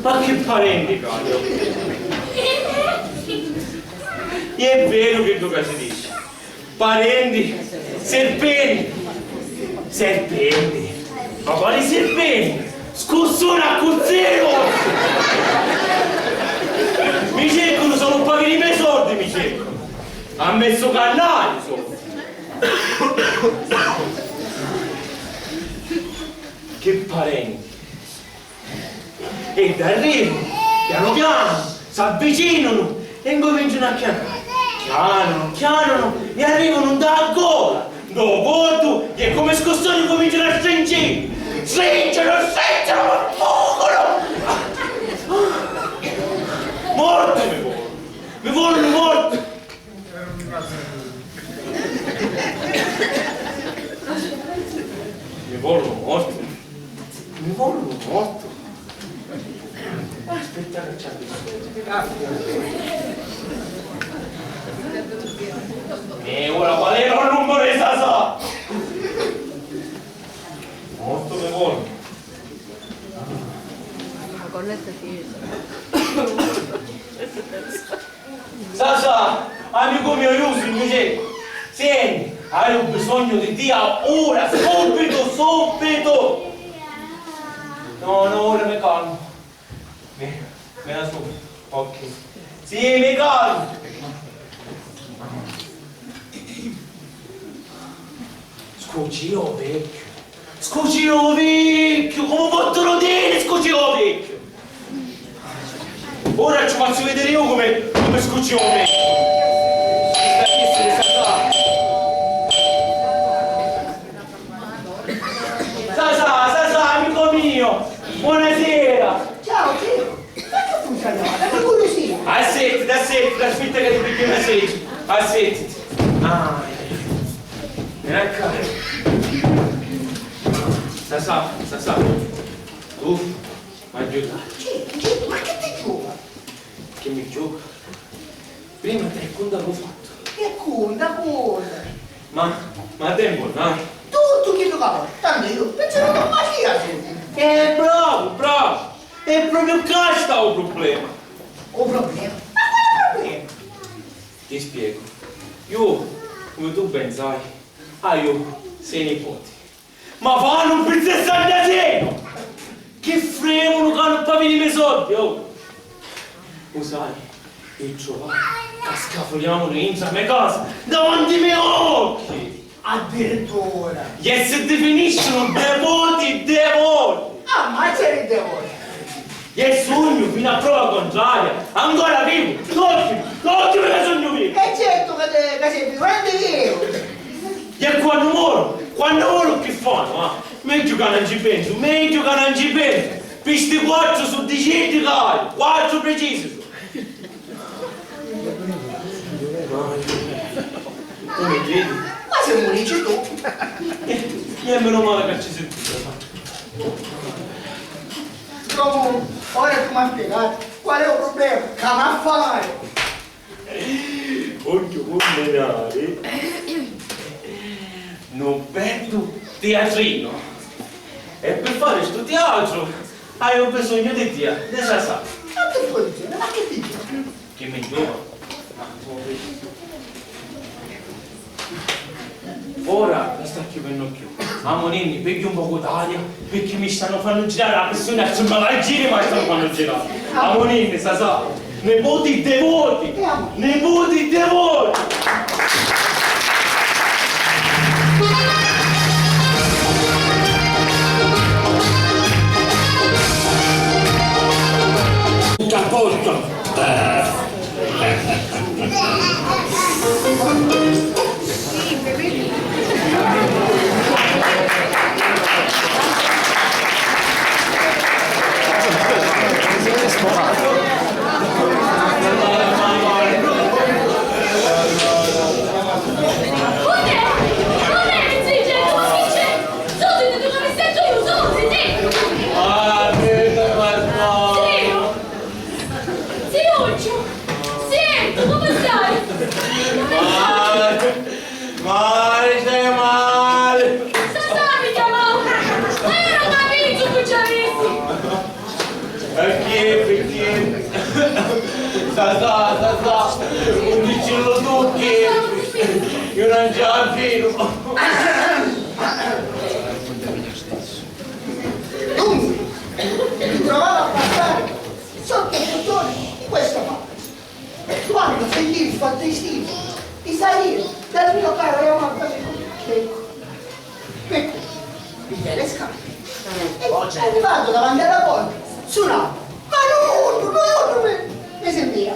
Ma che parenti, caro? È vero che tu si dice? Parenti, serpenti. Ma quali serpenti? Scussone a cuzzino! Mi cercano, sono un po' di miei soldi, mi cercano. Ha messo cannali, soldi. Che parenti. E d'arrivo, piano piano, si avvicinano e incominciano a chiamare. Chiamano e arrivano da gola. Dopo tu, e come scossoni cominciano a stringere. Stringono, fuggono. Morte mi vogliono morte. Mi vogliono morte. Aspetta che c'è e ora qual era il numero di Sasa? Molto mi vuole. Sasa, amico mio Yusi, invece, senti, hai bisogno di Dio ora, subito! No, ora mi calmo. Me la su. Ok. Sì, mi calmo. Scusi, io vecchio. Scucino vecchio, come pottono dire scucino vecchio? Ora ci faccio vedere io come scucino vecchio. Sasà, amico mio, buonasera. Ciao, zio. Ma che funziona? Che curiosità. Aspetti, aspetta che ti picchio una sedia. Aspetti. Ah, vieni qua. Sasà, tu mi aiuta. Ma che ti gioca? Che mi gioca? Prima te conta l'ho fatto. Che conta? Ma tempo, no? Tutto che giocava. Tanto io pensavo che magia. Bravo. È proprio questo il problema. Un problema? Ma quale problema? Ti spiego. Io, come tu ben sai, io 6 nipoti. Ma fanno per 66! Che fremono che hanno papi di miei soldi, oh! Lo sai, io trovato che scafoliamo dentro la mia casa davanti ai miei occhi! Addirittura. E si definiscono devoti! Ah, ma c'è il devore. E sogno fino a prova contraria, ancora vivo! L'ultimo che sogno vivo! E certo che sei più grande io. E quando moro che fanno? Meglio che non ci penso. Questi 4 su 10 cari, 4 precisi. Come vedi? Ma se muorisci tu. E meno male che ci sentite. Comunque, ora tu mi hai spiegato qual è il problema. Che mi a fare? Voglio combinare non perdo teatrino. E per fare sto teatro ho bisogno di te, di Sasà. A disposizione, ma che dici? Che mi giova. Ora mi sta chiudendo più. Amonini, peghi un poco d'aria perché mi stanno facendo girare la pressione a sembra la giri ma stanno facendo girare. Amonini, Sasà, nipoti devoti. Tutto a posto. Sasà, non dicelo tu che io non ce la vedo. Dunque, mi trovavo a passare sotto il bottone di questa parte. Quando sentivi il fatto di salire dal mio carro ecco, piglia le scale. E poi arrivato davanti alla porta, suonavo. Ma non, mi sentiva.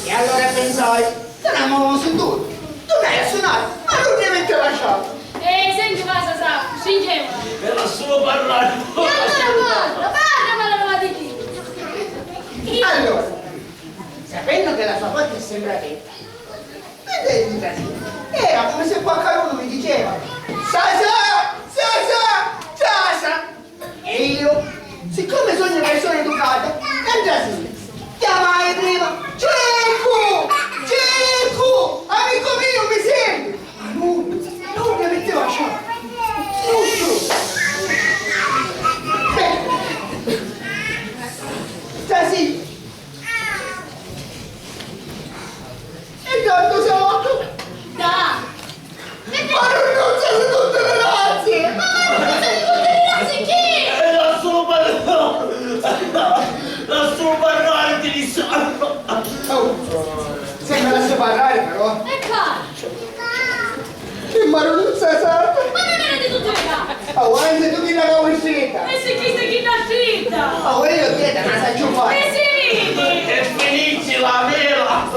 E allora pensai, non avevamo sentito. Tu mi hai suonato, ma non mi avete lasciato. Senti qua, Sasà, scingemola. Era solo parlare. E allora parla di chi? Allora, sapendo che la sua voce sembra detta, vedete casino, era come se qualcuno mi diceva Sasà! E io, siccome sono una persona educata, entrassi, chiamai prima Cecco! Amico mio, mi senti? Ma non mi metteva a sciare. Sta sì. E tanto sotto. Da! E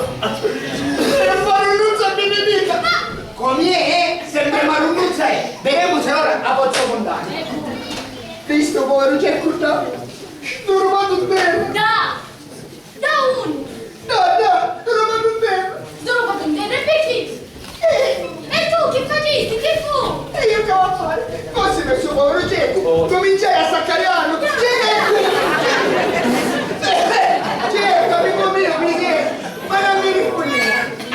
Per Marunnuzza benedetta! Com'è? Sempre Marunnuzza è! Vediamo se ora la posso contare. Questo povero c'è curtato. Non ho fatto bene! Da uno! No, non ho fatto bene! Non ho fatto bene, perché? E tu che facesti? Che fu? E io che ho a fare? Così questo povero Geco! Cominciai a staccare l'anno! Geco, amico mio, mi chiede! Ma non mi rispondi!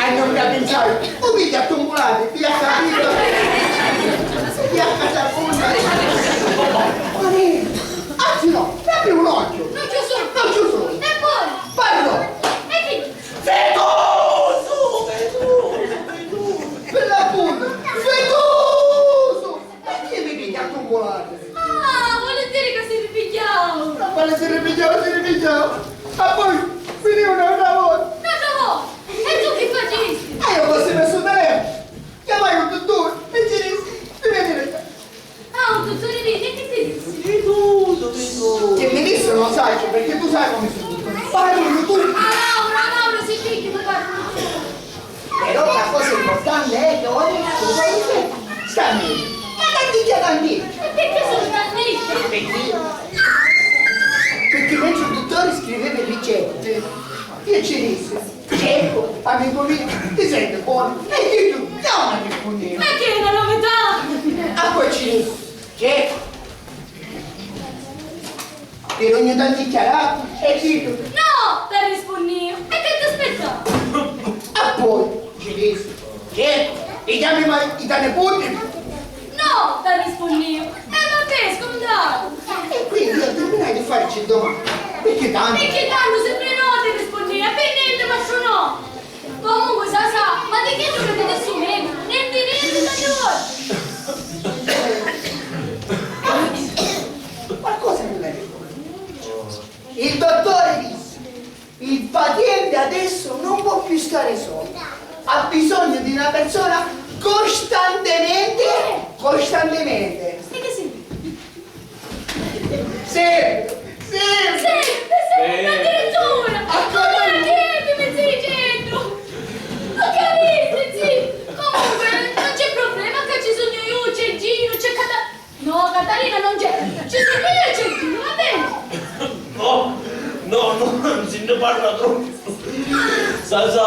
Non da pensare, o mi accumulate, via capito? Via casa fonda. Anzi no, dammi un occhio. Non ci sono! Non ci sono. E poi? Parlo. E che? Fetoso! Per l'appunto, fetoso! Perché mi devi accumulare? Ah, vuole dire che si ripigliamo! Ma quale si ripigliava? Ma poi, finiva una volta. Un'altra volta! E tu che facesti? Io fossi messo da lei. Chiamai un dottore e ci disse di venire. Ah, un dottore di che ti disse? Che mi disse non sai, perché tu sai come sono dottore. Parlo tu. Laura, si picchi, tu parli. Però la cosa importante è che ora sta meglio. Ma tanti. Perché sono stannita? Perché mentre il dottore scriveva le ricette, io ci disse, ecco, amico mio, ti senti buono? E io tu, no, amico mio. Ma che è una novità? Ah, poi ci disse, ecco, per ogni tanto dichiarato, e io tu, No, per rispondere. E che ti aspettavo? ah, poi ci disse, ecco, e chiami mai i tane punti? No, per rispondere. Vabbè, scontato. E quindi io terminai di farci domani, perché tanto? Perché tanto sempre no ti rispondere, per niente ma no. Comunque sa, ma di che tu vedi adesso meno? Niente da Qualcosa mi lei. Il dottore disse, il paziente adesso non può più stare solo, ha bisogno di una persona costantemente. E che significa? Sempre. Addirittura! Ma che mi stai dicendo? Ma che avete, zii? Comunque, non c'è problema che ci sono io, c'è Gino, c'è Catalina. No, Catalina non c'è. Ci sono io e c'è Gino, va bene? No, non si ne parla troppo. Sasa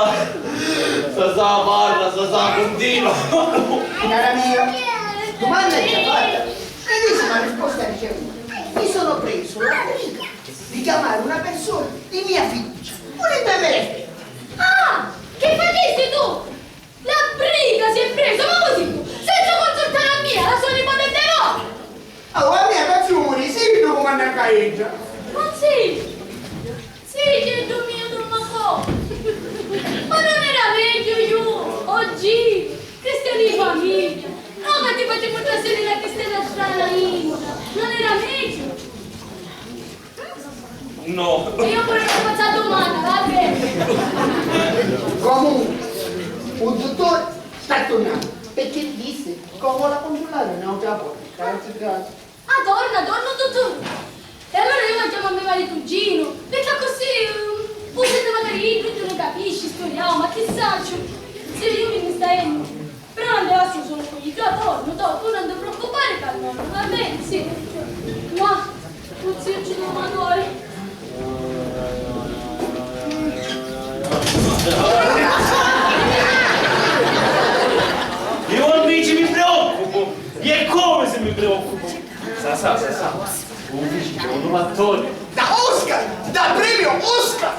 parla, continua. Cara mia, domanda è già fatta. Medesima risposta ricevuta. Mi sono preso la briga di chiamare una persona di mia fiducia. Volete me? Ah, che facesti tu? La briga si è presa, ma così tu, senza consultare la mia, la sua nipote di no! Oh, la mia canzone, sì, dopo quando caeggia. Ma sì, Gesù mio, non mi può. Ma non era meglio io, oggi, cristiani di famiglia. No, che ti facevo trasferire la cristiana strana India. Non era meglio. No. E io pure ti faccio la domanda, va bene? Comunque, un dottore sta tornando perché disse come vuole controllare un'altra volta. Ah, torna, dottore. E allora io chiamo a mio marito Gino, perché così, potete magari tu non capisci, storiamo, ma chissà, se io mi stai. Però non devo essere solo qui, io torno, tu non ti preoccupare per noi, va bene, sì. Ma, non si uccide un amore. Io invece mi preoccupo. E come se mi preoccupo? Sa. Un vicino, un mattone. Da Oscar! Da premio Oscar!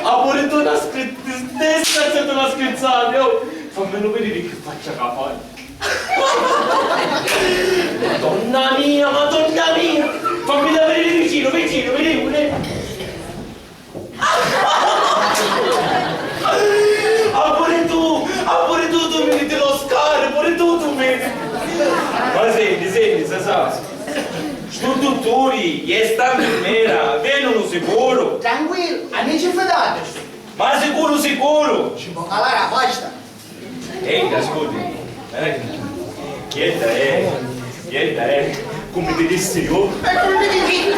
Ha pure tu una stessa se tu la scherzavi, oh! Fammelo vedere che faccia capace. Madonna mia! Fammi da vedere vicino, vedi. Ah, pure tu meriti l'Oscar, pure tu meriti. Ma senti, sa. Sto dottori, e sta infermiera, vengono sicuro. Tranquillo, amici fidateci. Ma sicuro. Ci può calare la pasta. Ehi, ascolti. Quieta è. Come ti dissi io? E come mi dici?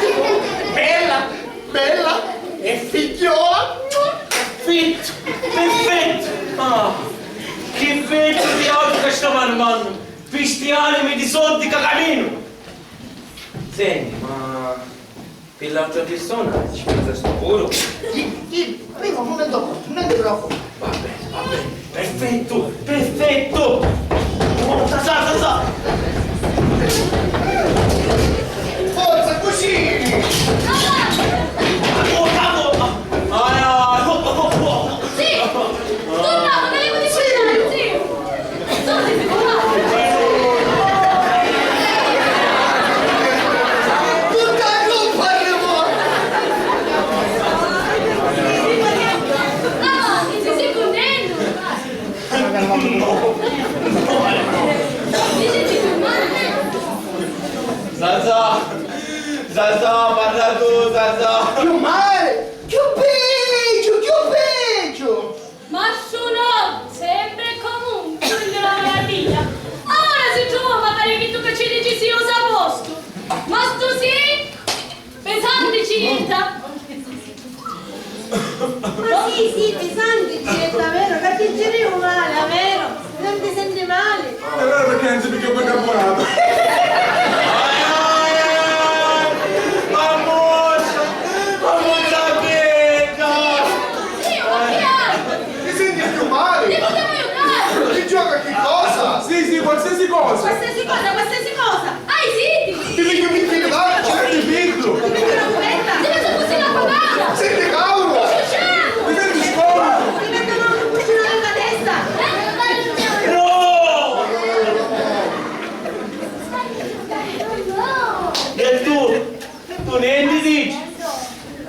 Bella e figliola. Perfetto, perfetto. Ah, che bello di oggi che stiamo armando. Questi animi di soldi che cammino. Senti, ma per l'altra persona ci pensa sicuro? Prima un momento, non ti preoccupare. Va bene, perfetto, perfetto. Oh, sa. Forza, così! Oh, capo! Sì! Tornavo, me le potevi fare, sì! Tornate, Tutta colpa di voi! avanti, se sei contento! Mi senti più male? Zazà, parla tu, Zazà. Più male, più peggio! Ma sono sempre e comunque della meraviglia. Ora si trova magari che tu che ci dici sì, usa a posto. Ma sto sì? Pesante cinta? Ma sì, pesante, Gietta, vero? Che ti giri male, vero? Non ti senti male? È vero perché non si più che caponato. Sì, ma piano! Ti senti più male? Ti potevo aiutare! Ti gioca che cosa? Sì, qualsiasi cosa. Qualsiasi cosa! Ah, sì! Ti vedo mi tiri d'acqua! Senti picco. Ti metti una cubetta! Ti metto così la pagata! Senti cavolo! Sciusciamo! Mi senti scomodo. Ti mettono un cuscino nella testa! No! E tu ne dici?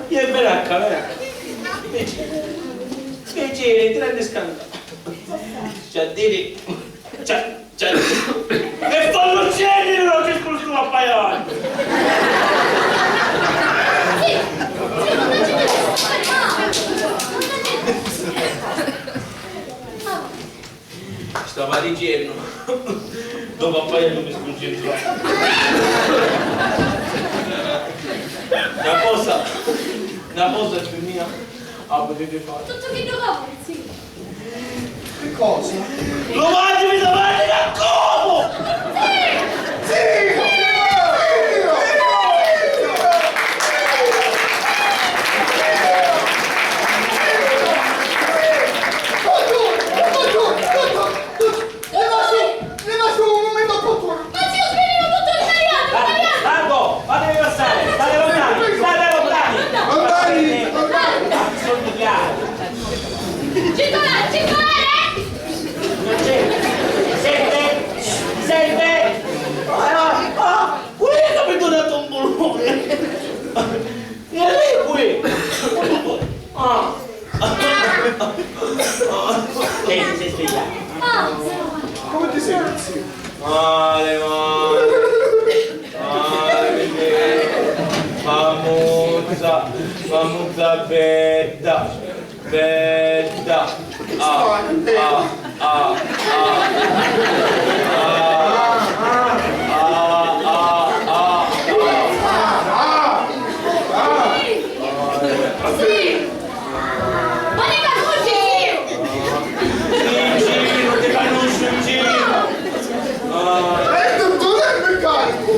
Io è veracca, veracca. Piacere, grande scandalo. C'ha dire... E fallo scendere, non che scusa tu a paiare! Sì, non c'è niente! Stava dicendo, dopo appaiare non mi sconcentrare. Una cosa più mia, potete fare. Tutto che giocavo, sì. Che cosa? Lo mangi davanti da como! Sì! Leva su un momento opportuno! Ma zio, spieghi tutto italiano! Marco, fatevi passare, state lontani! Sono chiari! Circolare! Non c'è! Sente! Qui è donato un bullone! E lei qui! Si è svegliato! Come ti senti? Sì. Male, famuzza bella, Sì! Ma ne capisci, zio! in giro, ti conosco in giro. Tu è il meccanico!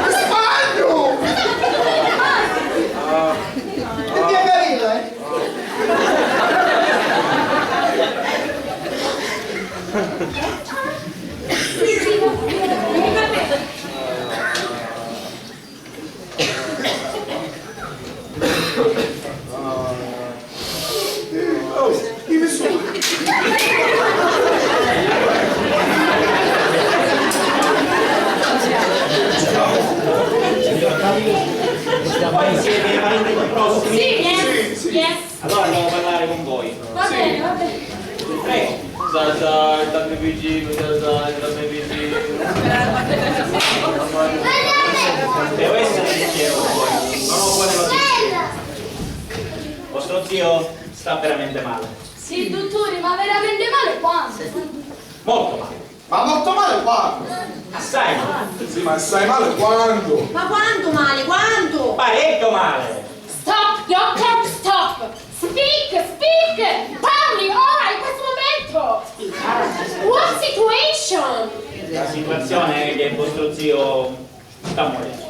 Sbaglio! È mia carina, Oh, dimmi su! Poi siete avanti con i prossimi? Sì, yes. Allora andiamo a parlare con voi. Va bene, va bene. Prego. Zazà, state vicino, state vicino. Devo essere sincero con voi. Non ho buone notizie. Vostro zio sta veramente male. Sì, dottore, ma veramente male quando? Molto male. Ma molto male quando? Assai male. Sì, ma sai male quando? Ma quanto male? Quanto? Parecchio male. Stop your cat stop! Speak! Parli ora, in questo momento! What situation? La situazione è che vostro zio sta morendo.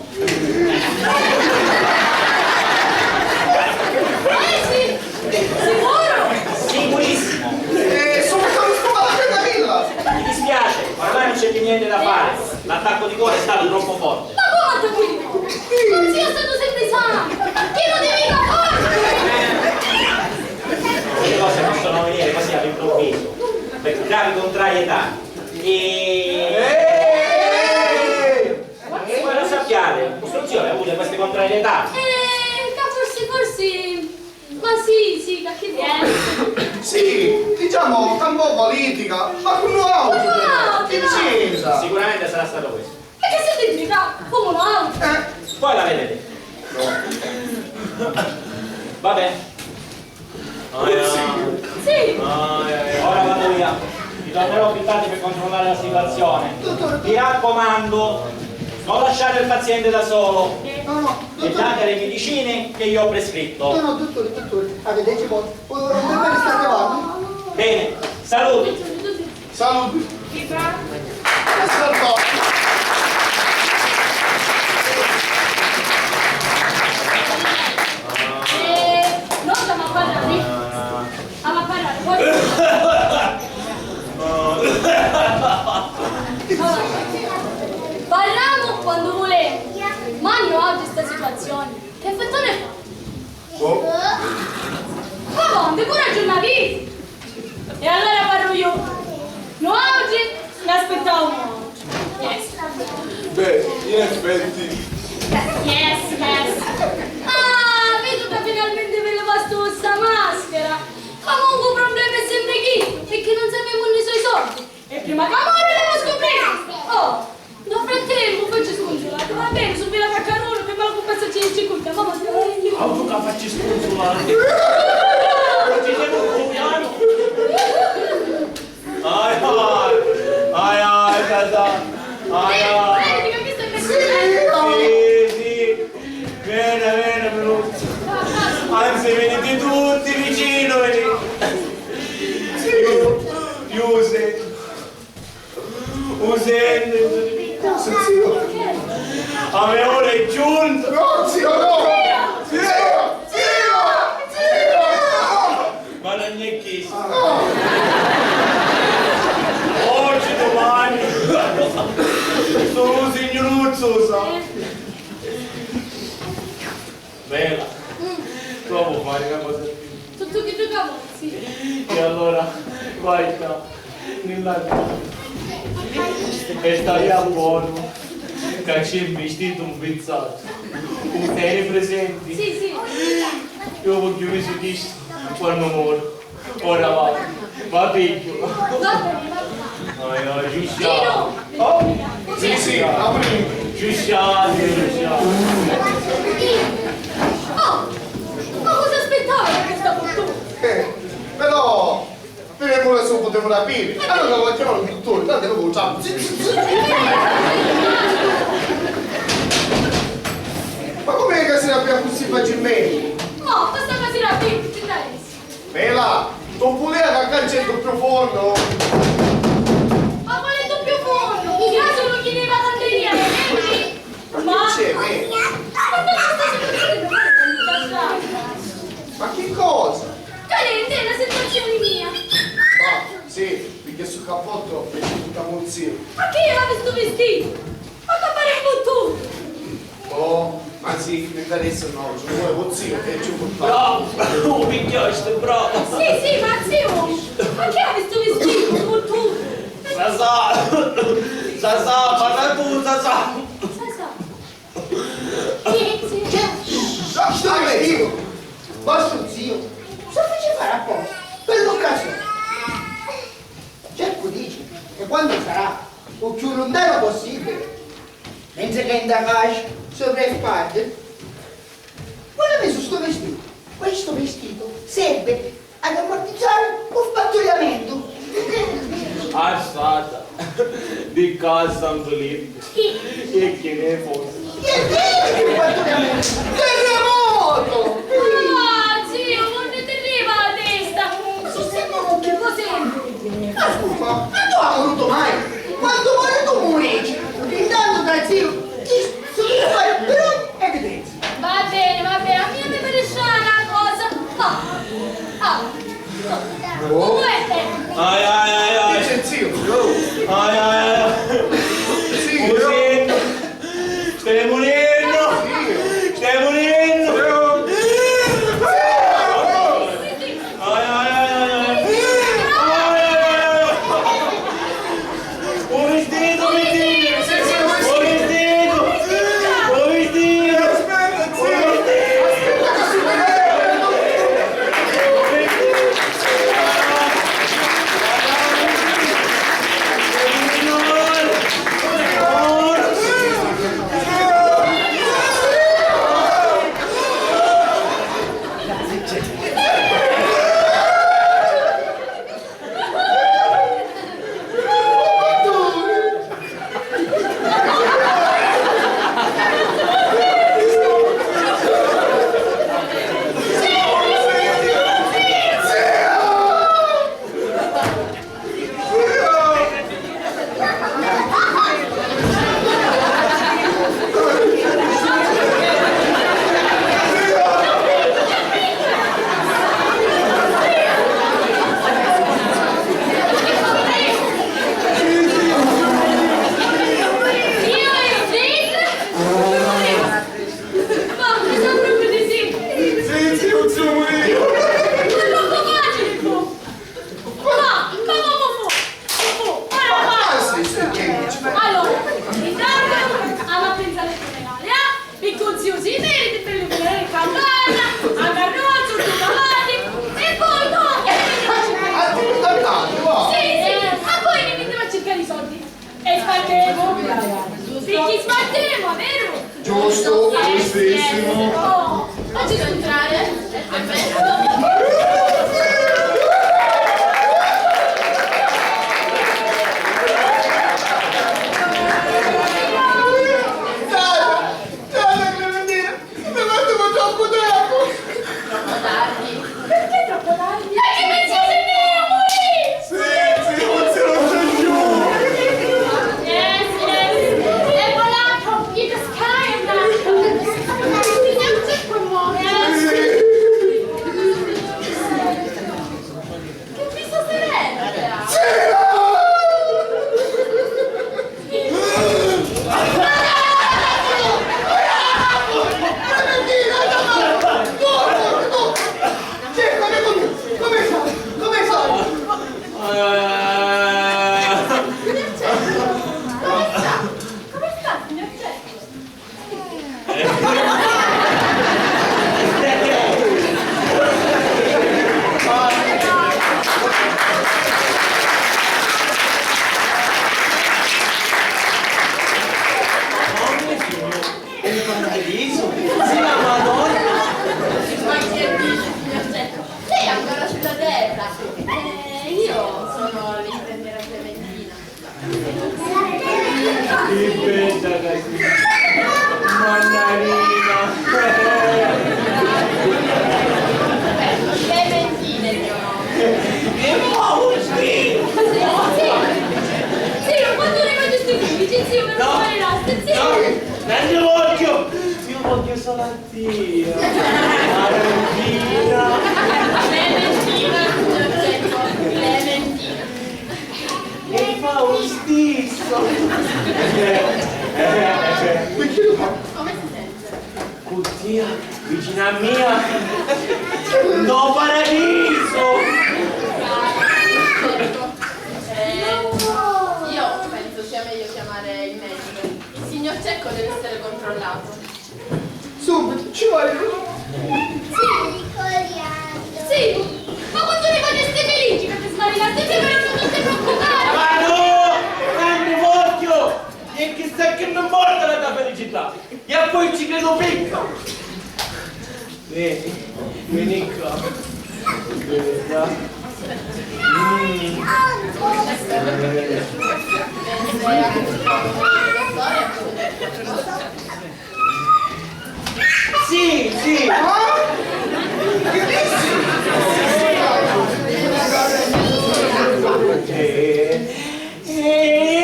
Sì! Sicuro? Sicurissimo. Sono scovato la villa! Mi dispiace, ormai non c'è più niente da fare. L'attacco di cuore è stato troppo forte. Ma come attacco di cuore? Non sia stato sempre sano! Pieno di vita forte! Le cose possono venire così all'improvviso, per gravi contrarietà. Voi lo sappiate, vostro zio ha avuto queste contrarietà. Forse... Ma sì, che vuoi? Sì, diciamo un po' politica, ma con nuovo! Che c'entra? Sicuramente sarà stato questo. Ma che siete intrigati? Come un altro? Poi la vedete. Va bene. Sì! Ora vado via. Ritornerò più tardi per controllare la situazione. Mi raccomando, non lasciare il paziente da solo. No, E date le medicine che io ho prescritto. no, dottore, avete voi. Dove state arrivando? Bene, saluti. Salute! No, stiamo a parlare. Stiamo a parlare. Parliamo quando volete. Ma io oggi sta situazione. Che effettone fa? Ma quando? Pure aggiornati. E allora parlo io. No, oggi mi aspettavo un po'. Yes. Beh, in effetti. Yes. Ah, vedo che finalmente ve levaste questa maschera. Comunque problema è sempre chi? Perché non sappiamo nei suoi soldi. E prima che amore l'abbiamo scoperto. Oh, nel frattempo faccio scongiurare. Va bene, subito la caccarone che me la compensaci in circuito. Mamma, stiamo lì. Auto che facci sconsolare. Ci siamo un piano. Ai, casa. Vedi che mi stai mettendo? Sì. Bene, venuto. Anzi, venite tutti vicino, venite. Usende. A me ora è giunto. No, zio, no! Zio! Ma non è chi. Oggi, domani. Sono un signoruzzo, sa. Bella. Provo a fare una cosa più. Tutto che giocavo? Sì. E allora, vai qua, nella e stai a buono, che c'è il vestito un pizzato. Eri presenti? Sì. Io voglio che si dice quando muore. Ora va piglio. Va bene. Ai, giusto. Gino! Oh, Sì, apri! giusto. Oh! Ma cosa aspettavi da questa fortuna? Però vedremo adesso un potevo rapire. Allora lo chiamano il dottore, tanto lo facciamo. Ma com'è che si rabbia così facilmente? No, questa cosa era più, ti dai. Bella, non voleva che cancello più fondo. Ma volete più fondo? Io solo chiedeva tanteria, vedi? Ma... C'è, ma che cosa? Calente, è la sensazione mia. Ah, sì, perché sul cappotto è tutta mozzina. Ma che io avevo sto vestito? Ma che pare tutto? Oh, anzi, nel adesso no, ci vuole mozzino che ci portare. Bravo, picchio, stai bravo. Sì, ma zio, ma che avevo sto vestito? Tutto. Sasà, parla tu, Sasà. Dove io? Vostro zio? Cosa fece fare apposta? Per l'occasione. Cerco dice che quando sarà il più lontano possibile, mentre che in da casa sopra le spalle, quando ha messo sto vestito? Questo vestito serve ad ammortizzare un pattugliamento. Assata, di casa San Filippo. E che ne fosse. Che pattugliamento? Terremoto! Ah, zio, vestito, ho vestito! Aspetta, zio! Giusto, giustissimo. Oh, oggi devo entrare? Perfetto. Vicina mia, no paradiso! Io penso sia meglio chiamare il medico. Il signor Cecco deve essere controllato. Subito, ci vuole. Sì, ma quando ne fareste felici perché smarinate sempre non ti preoccupare! Ma no! Grande occhio! E chissà che non morda la tua felicità! E a poi ci credo picca! Vieni qua. Sì, sì. Che dici?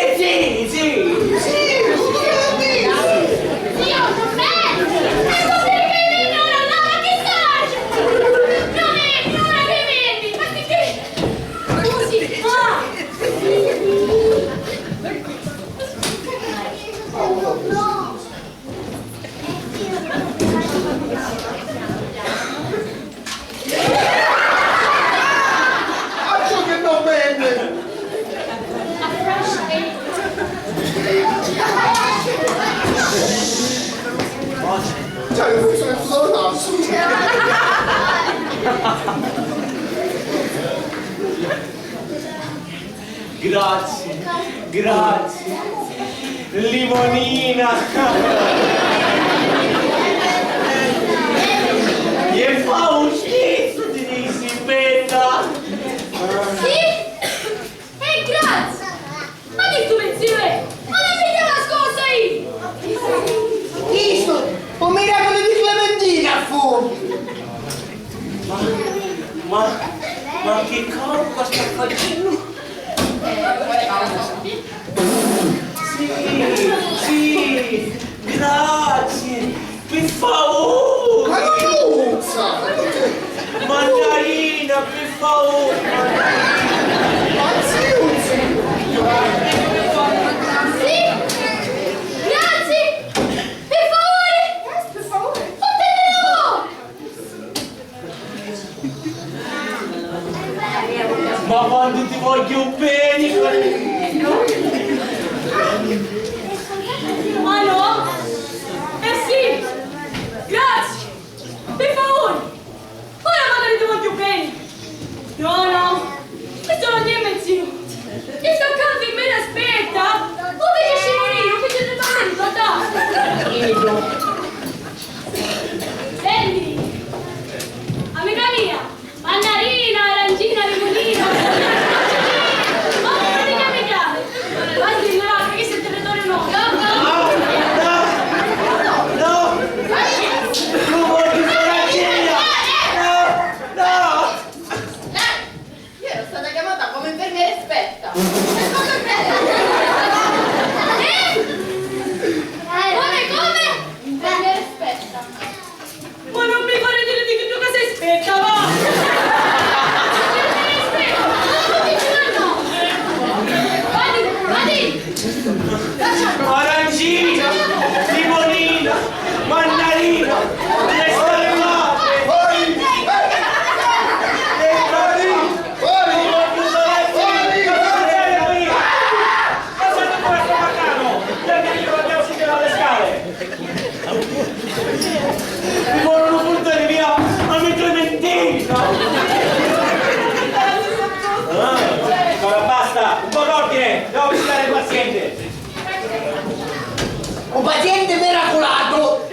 Sì, sì. Grazie, grazie. Limonina. Gli fa un schizzo di simbetta. Sì? E grazie. Ma che tu pensi è? Ma ne vediamo la scorsa io. Visto? Un miracolo di Clementina a fuoco! Ma che colpa sta facendo? Sì, grazie, per favore! Ma non uzza! Mandarina, per favore! Ma ziuzza! Sì? Grazie! Per favore! Per favore! Fatelo! Ma quando ti voglio bene! Ma no? Eh sì! Grazie! Per favore! Ora magari ti voglio bene! No! Questo non è mezzino! Ti sto accanto in me aspetta! O vedi scivolino, che ti devo guardare! Senti! Amica mia! Mandarina, arancina, limonina! Ma non mi chiami! Guardi, ignorate, che sei il territorio nuovo! Non voglio fare la cena! No! Io ero stata chiamata come infermiera esperta. Come? Infermiera esperta. Ma non mi fare dire di che tu cosa sei esperta, va! Arancina, limonina, mandarina, le scarpate! Fuori! Fuori! Mi vogliono portare via a mia Clementina! Ora basta, un po' d'ordine, devo visitare il paziente! Un paziente miracolato!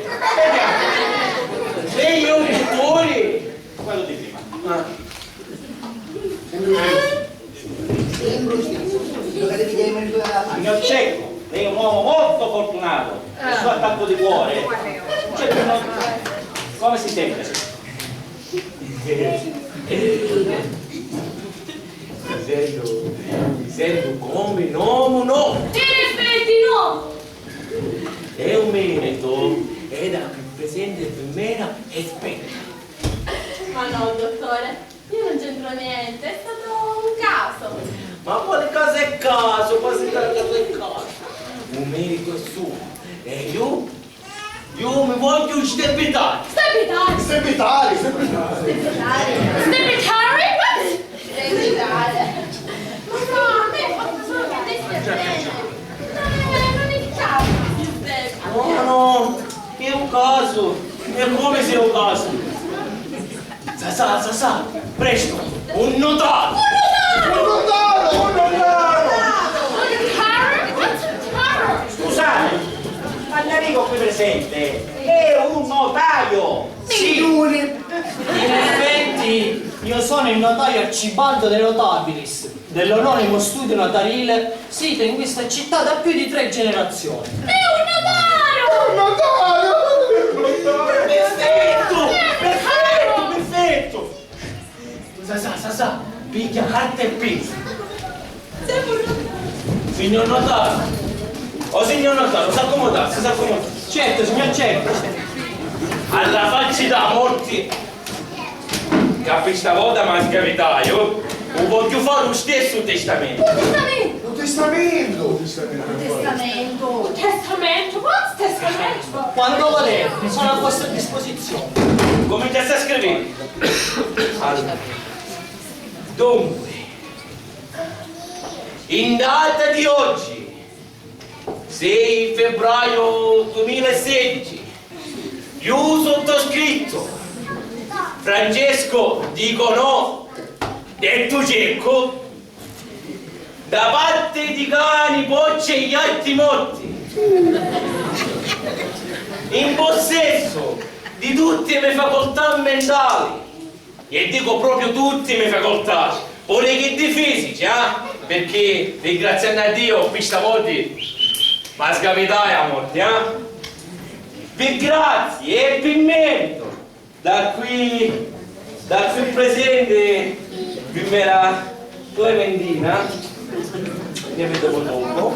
Sei io fuori! Quello di prima. Signor Cecco, lei è un uomo molto fortunato. Il suo attacco di cuore. Come si sente? Mi sento come un uomo no! Ti rispetti, no! È un merito e da più presente infermiera esperta. Ma no, dottore, io non c'entro niente, è stato un caso. Ma quale caso è caso? Quasi caso è caso. Un merito è suo. E io mi voglio stepitare. Stepitare! Stepitali! Stepitare? What? Evitare. Ma no, a me fa solo che lei stia bene. Non è il caso che si sveglia. No, è un caso. E come se è un caso? Sa, presto, un notaio. Un notaro! Scusate, Mannarico qui presente è un notaio. Sì! In effetti, io sono il notaio Arcibaldo De Notabilis, dell'anonimo studio notarile, sito in questa città da più di 3 generazioni. È un notaio! Perfetto! Sa, piglia carta e penna. Signor notaio! Oh signor notaio, s'accomodasse. Certo, signor Cecco. Alla faccia da morti! Capi stavolta mi ha scavitato? Non voglio fare lo stesso testamento! Un testamento! Testamento? What? Testamento? Quando volete, sono a vostra disposizione. Cominciate a scrivere! Allora. Dunque, in data di oggi, 6 febbraio 2016, io sottoscritto, Francesco dico no, detto Cecco, da parte di cani, bocce e gatti morti, in possesso di tutte le mie facoltà mentali, e dico proprio tutte le mie facoltà, pure che di fisici, perché ringraziando a Dio qui stavolta ma scavitai a morte, per grazie e per merito da qui presente vi mera Clementina, ne vedevo dopo.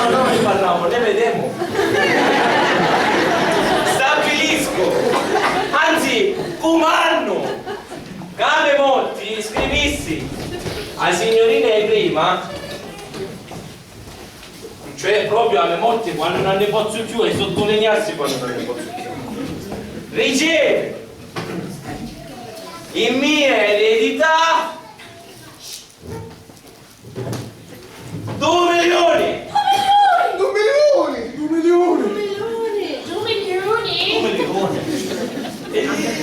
No, ne parliamo, ne vedemo. Stabilisco, anzi, comando, cave molti, scrivissi a signorine prima, cioè proprio alle morti quando non ne posso più e sottolinearsi quando non ne posso più. Riceve in mia eredità 2 milioni! 2 milioni! 2 milioni! 2 milioni? 2 milioni!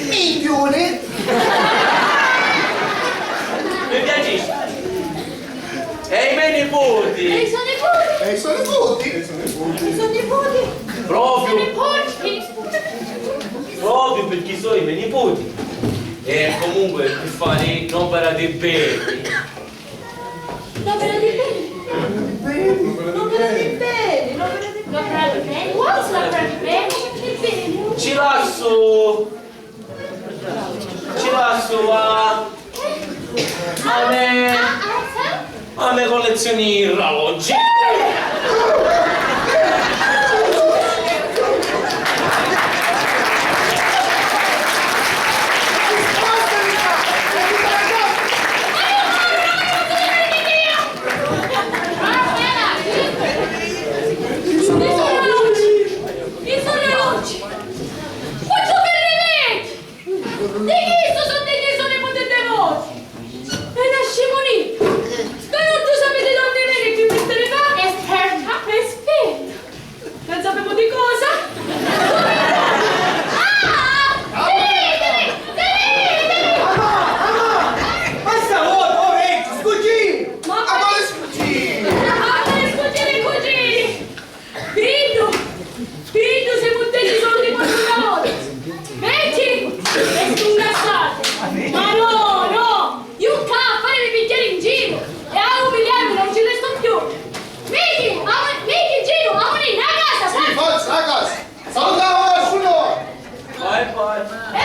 Milione? Mi piace! E i miei nipoti! E i suoi nipoti? E i suoi nipoti? I suoi nipoti? Proprio perché sono i miei nipoti! E comunque per fare un'opera di bene! L'opera di bene? L'opera di bene, l'opera di L'opera di bene? What's l'opera di bene? Di bene? Ci lascio a me collezioni orologi. I orologi! Faccio per rivedi! Di chi sono degli sono potete voi? E la scimonita! Non tu sapete donne nere che queste le fa? Esperta? Esperta! Non sapevo di cosa? Basta, scusi! Ma Amore scusi! le scucine cugini! Grido se buttati soldi quando una volta! Vedi? E stungassate! Ma no! Io a fare le bicchieri in giro! E a umiliarmi non ci resto più! Miki in giro! Amore, a casa! Sì, forza, ragazzi! Salutiamo nessuno! Vai. E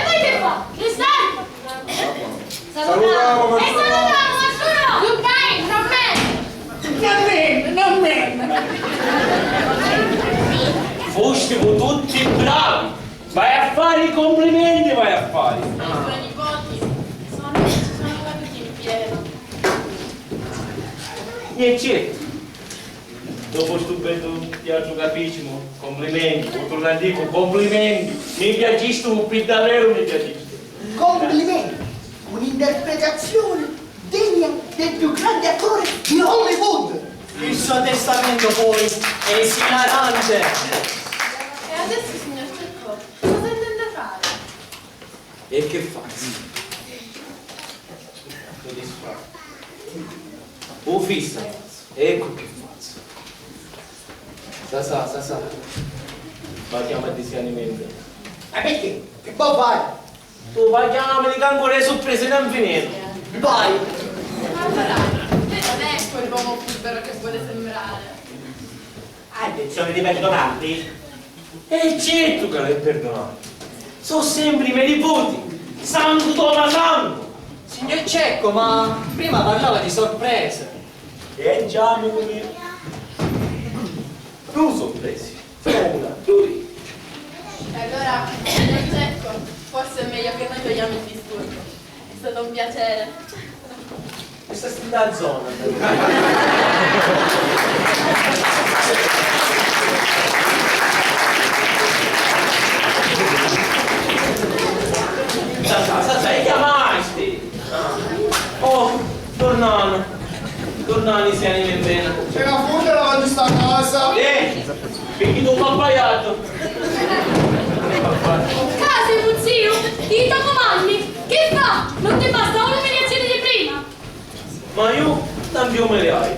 voi che fa? Che stai? Salutiamo, E salutiamo nessuno! You guys, non me! Fossimo tutti bravi! Vai a fare i complimenti, vai a fare! I suoi nipoti sono caduti in pieno. E certo, dopo sto bello viaggio capissimo, complimenti, torno a dire complimenti, mi piaciste per davvero mi piaciste. Complimenti! Un'interpretazione degna del più grande attore di Hollywood! Il suo testamento poi è esilarante. E adesso, signor Cecco, cosa intende fare? E che fai? Oh fissa, ecco che faccio. Sa. Ma chiama di scanimento. Ma perché? Che può fare? Tu vai chiamami di ancora sorprese non finire. Vai! Allora, lei non è quell'uomo libero che vuole sembrare. Hai intenzione di perdonarti? E certo che l'hai perdonato. Sono sempre i miei nipoti. Santo Tomasanto. Signor Cecco, ma prima parlava di sorprese. E già mi come... Non sorpresi. Una, due. E allora, signor Cecco, forse è meglio che noi togliamo il disturbo. È stato un piacere. Questa è la zona. Sa, chiamasti. Oh, tornano insieme in bene. C'è una fonte davanti a sta casa! Perché tu mi hai sbagliato. Case, un zio, ti comandi. Che fa? Non ti basta l'umiliazione di prima? Ma io non me le hai.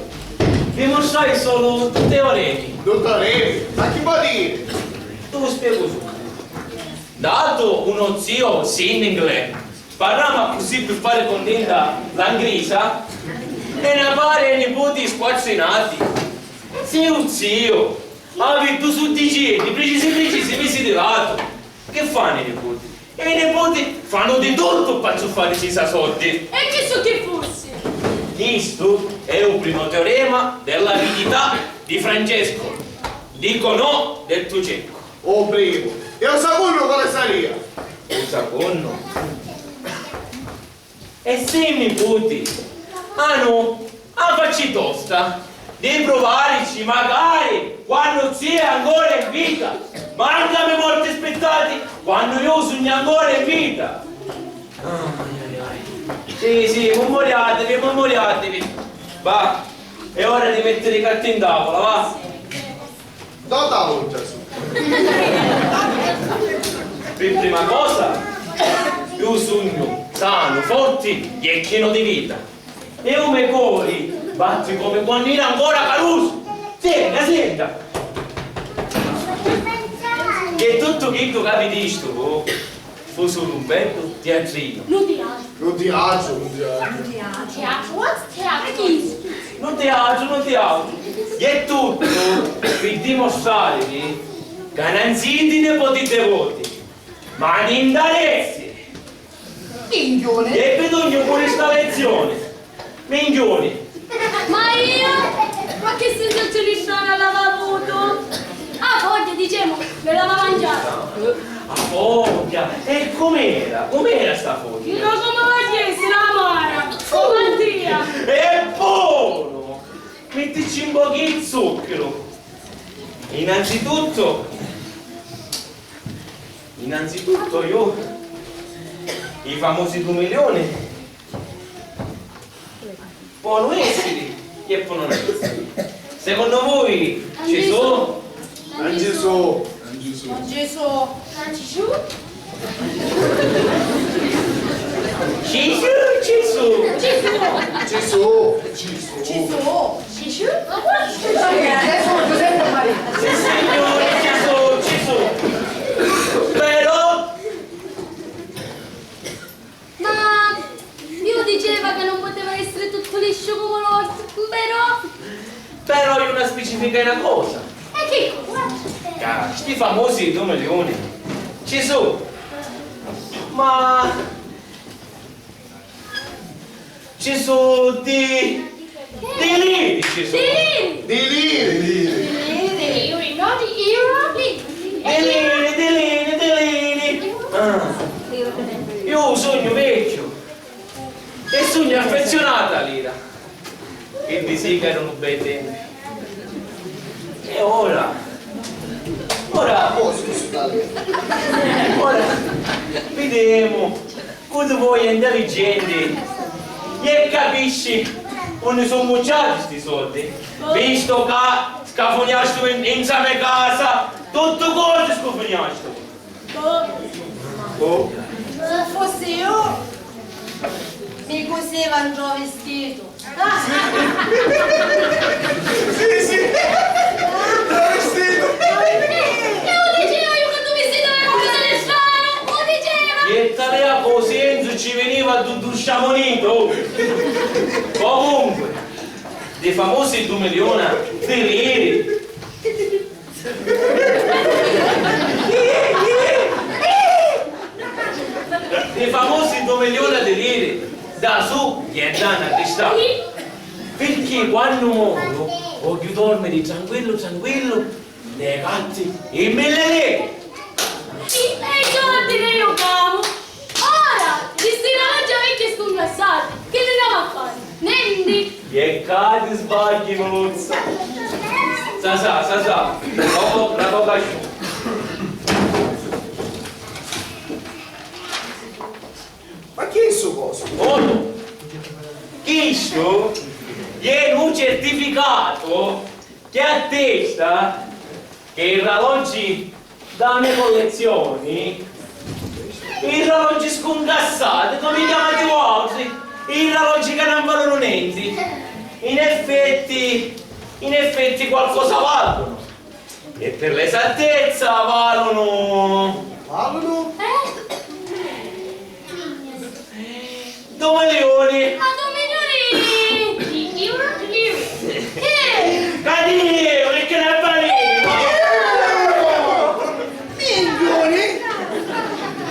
Dimostrai solo teoremi. Dottore, ma chi può dire? Tu lo spiego su. Dato uno zio single, parliamo così per fare contenta l'angrisa, e ne pare ai nipoti squazzinati. Sei un zio, ha vinto su digiti, precisi mesi di lato. Che fanno i nipoti? E i nipoti fanno di tutto per fare senza soldi. E che so che fosse? Questo è un primo teorema dell'avidità di Francesco. Dico no del tuo cieco. Oh, primo. E un secondo quale sarebbe? Un secondo? E se i nipoti hanno a farci tosta di provarci magari quando si è ancora in vita, mancami morti aspettati quando io sono ancora in vita. Sì, memoriatevi. Va, è ora di mettere i carte in tavola, va. Da tavolo, Gesù. Per prima cosa, io sogno sano, forti e pieno di vita. E un me cori batti come quando era ancora caruso. Senta. Che tutto che tu capi di sto fu solo un bello teatrino. Non ti altro. Non ti agio. Teatro? What's teatro? Non teatro. E tutto per dimostrarvi che non siete nepoti devoti, ma di indalessi. Minchione. E bisogna pure sta lezione. Minchioni. Ma io? Ma che sensazioni strane l'aveva avuto? Ah, voglia, dicevo, me l'aveva mangiata. A foglia! E com'era? Com'era sta foglia? Non come va chiesto, l'amara. Oh, Mattia. È buono! Mettici un po' di zucchero. Innanzitutto io i famosi 2 milioni possono essere e possono non essere. Secondo voi ci sono? Non ci sono. Gesù. Ci sono. Adesso Giuseppe Maria. Sì, signore, ci sono. Però Ma Dio diceva che non poteva essere tutto liscio come l'orto, però io non specifica una cosa. E che cosa? Sti famosi 2 milioni ci sono, ma ci sono di liri, ci sono. Sì! Deliri, no di euro. Deliri. Io ho un sogno vecchio e sogno affezionata a l'ira. Quindi sì che erano bei tempi. E ora vediamo cosa vuoi intelligenti e capisci dove sono bucciati sti soldi, visto che scafoniasto in same casa tutto cose scafoniasto. Se fossi io, mi coseva un già vestito. Sì, travestito. E lo dicevo io che tu vestito era una cosa del strano, lo diceva! E tale a Cosenzo ci veniva tutto un sciamonito. Comunque, dei famosi 2 milioni di lire. Dei famosi 2 milioni di lire da su gli è data a sta. Perché quando muoio voglio dormire tranquillo nei gatti e me le leggo. E i soldi che io cavo, ora destinano già vecchie scongrassate, che ne andiamo a fare? Nendi! E cadi sbagli mozza. Sa, dopo la bocca asciutta. Ma chi è questo coso? Oro, questo è un certificato che attesta che i ralloggi da mie collezioni, i ralloggi scongassati, come li chiamate voi, in la logica non valgono niente. In effetti qualcosa valgono. E per l'esattezza valgono... Valgono? 2 milioni. Ma 2 milioni di euro? Che? Cadino, che ne Milioni?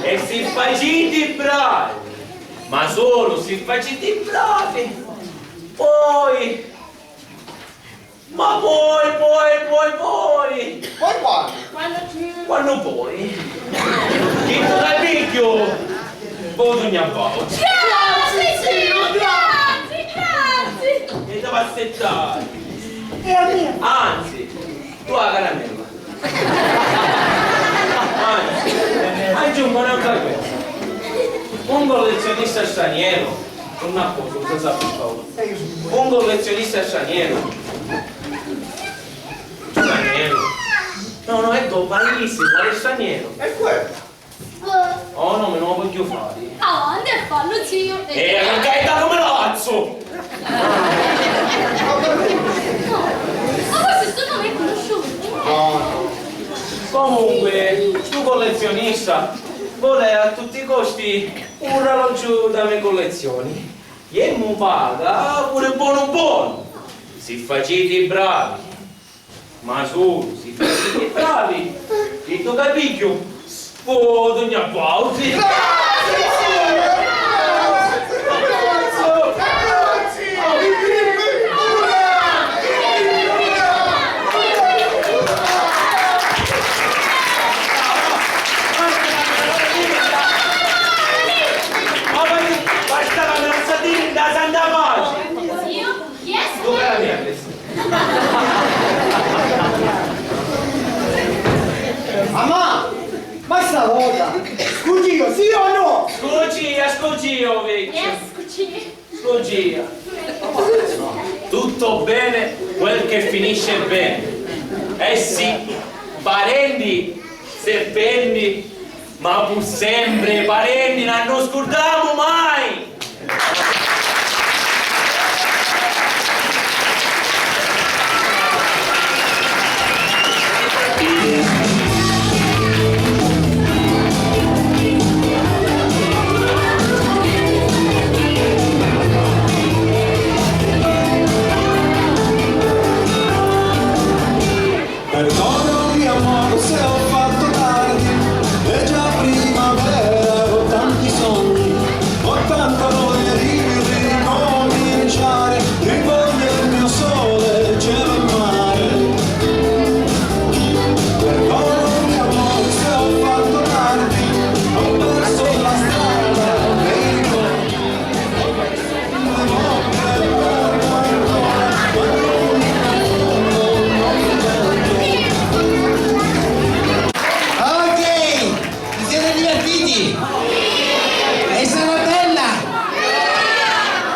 e si faciti bravi, ma solo si faciti bravi, poi, ma poi, Poi quando? quando poi, chi tu da picchio, poi a pau, Grazie! e da passettare, E a me? anzi, tu la caramella, anzi, aggiungo un'altra cosa, un collezionista straniero, non ha posto, non sa per favore, un collezionista straniero, no, è malissimo, ma è straniero, E quello? oh no, me non lo voglio fare, Ah, andiamo a farlo, zio! perché da come lazzo, Ma questo sto nome è conosciuto! comunque, tu collezionista, vuole a tutti i costi un orologio da mie collezioni, e mi paga pure buono, si facete bravi, ma solo si facete bravi, e tu capiglio, ogni applausi. Basta la mezzadina da Santa Pace. Zio? Yes? Dove la mia adesso? Mamma! Ma stavolta! Scuccio, sì o no? Scugia, vecchio. Yes, cucini! Scugia. Tutto bene quel che finisce bene. Eh sì, parenti, serpenti, ma pur sempre parenti, non scordiamo mai. Perdonami amore se ho fatto tardi, è già primavera, ho tanti sogni, ho tanta voglia di ricominciare, rivoglio il mio sole, il cielo e il mare. Perdonami amore se ho fatto tardi, ho perso la strada, nei ricordi, ho perso le notte per ancora, quando mi Ok, vi siete divertiti? È stata bella?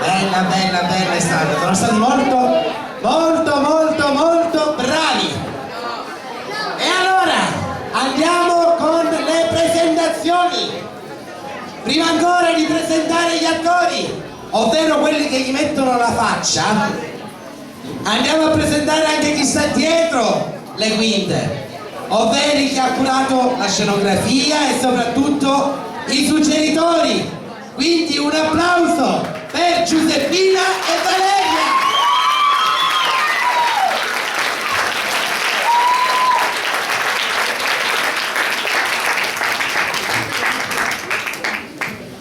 Bella è stata, sono stati molto bravi. E allora, andiamo con le presentazioni. Prima ancora di presentare gli attori, ovvero quelli che gli mettono la faccia, andiamo a presentare anche chi sta dietro le quinte, ovvero chi ha curato la scenografia e soprattutto i suggeritori. Quindi un applauso per Giuseppina e Valeria.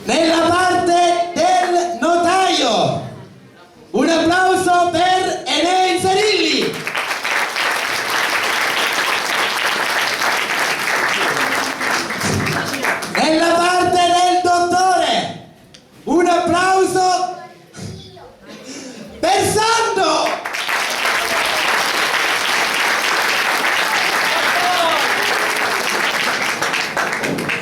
Nella parte del notaio, un applauso per Enea Insarilli. Nella parte del dottore, un applauso per Sando.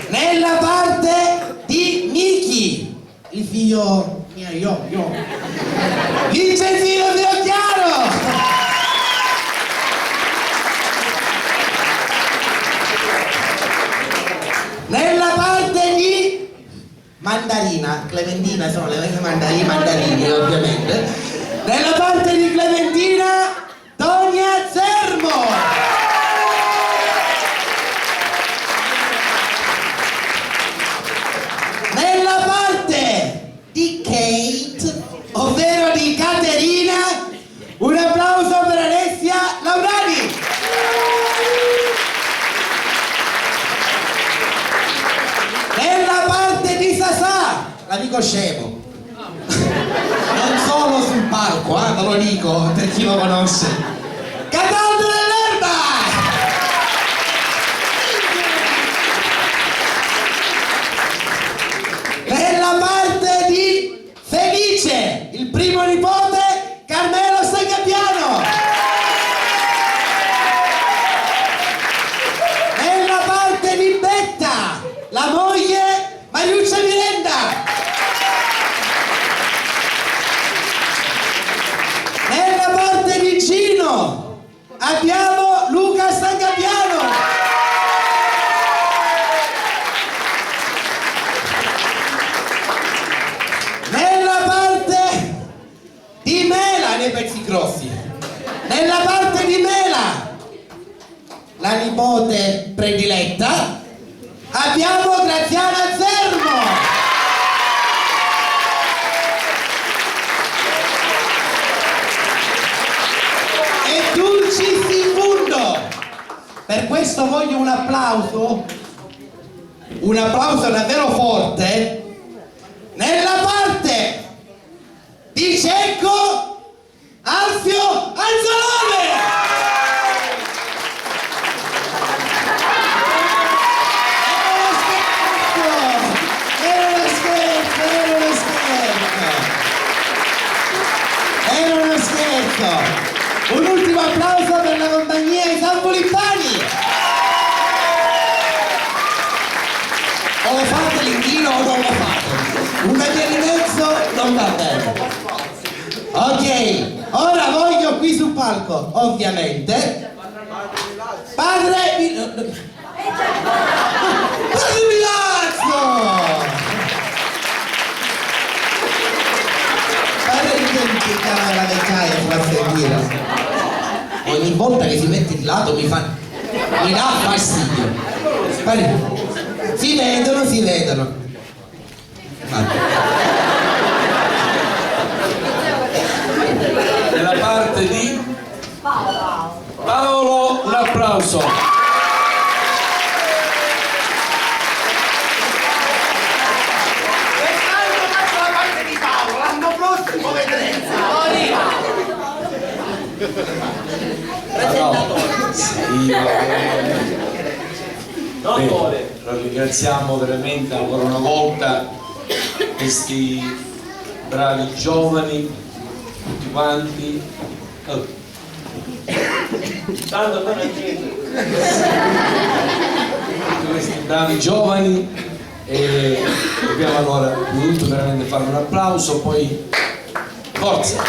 Nella parte di Miki, il figlio mio, Vincenzino Fiocchiaro. Nella parte di Mandarina, Clementina sono le mandarini ovviamente. Nella parte di Clementina, Tonia Zermo. Nella parte di Kate, ovvero di Caterina, un applauso per Alessia Laurani. Nella parte di Sasà, l'amico scemo. Non solo sul palco, ve lo dico per chi lo conosce. Cataldo dell'Erba! Nella parte di Felice, il primo nipote, Carmelo Sangapiano. Nella parte di Betta, la moglie, Mariuccia Mirenda. Nella parte di Gino abbiamo Luca Sangapiano. Nella parte di Mela, nei pezzi grossi. Nella parte di Mela, la nipote prediletta, abbiamo Graziana Zermo. E Dulcis in Mundo. Per questo voglio un applauso davvero forte nella parte di Cecco Alfio Anzalone. Era uno scherzo. Un ultimo applauso per la compagnia di San Polippani. O lo fate l'inchino o non lo fate. Una via di mezzo non va bene. Ok, ora voglio qui sul palco, ovviamente, Padre Milazzo! Padre Milazzo, la vecchiaia fa sentire. Ogni volta che si mette di lato mi dà fastidio. Si vedono. Nella parte di Paolo, un applauso. Quest'anno faccio la parte di Paolo, l'anno prossimo vedremo. Bene, lo ringraziamo veramente ancora una volta questi bravi giovani, tutti quanti. Tanto non è Questi bravi giovani e dobbiamo allora innanzitutto veramente fare un applauso, poi forza!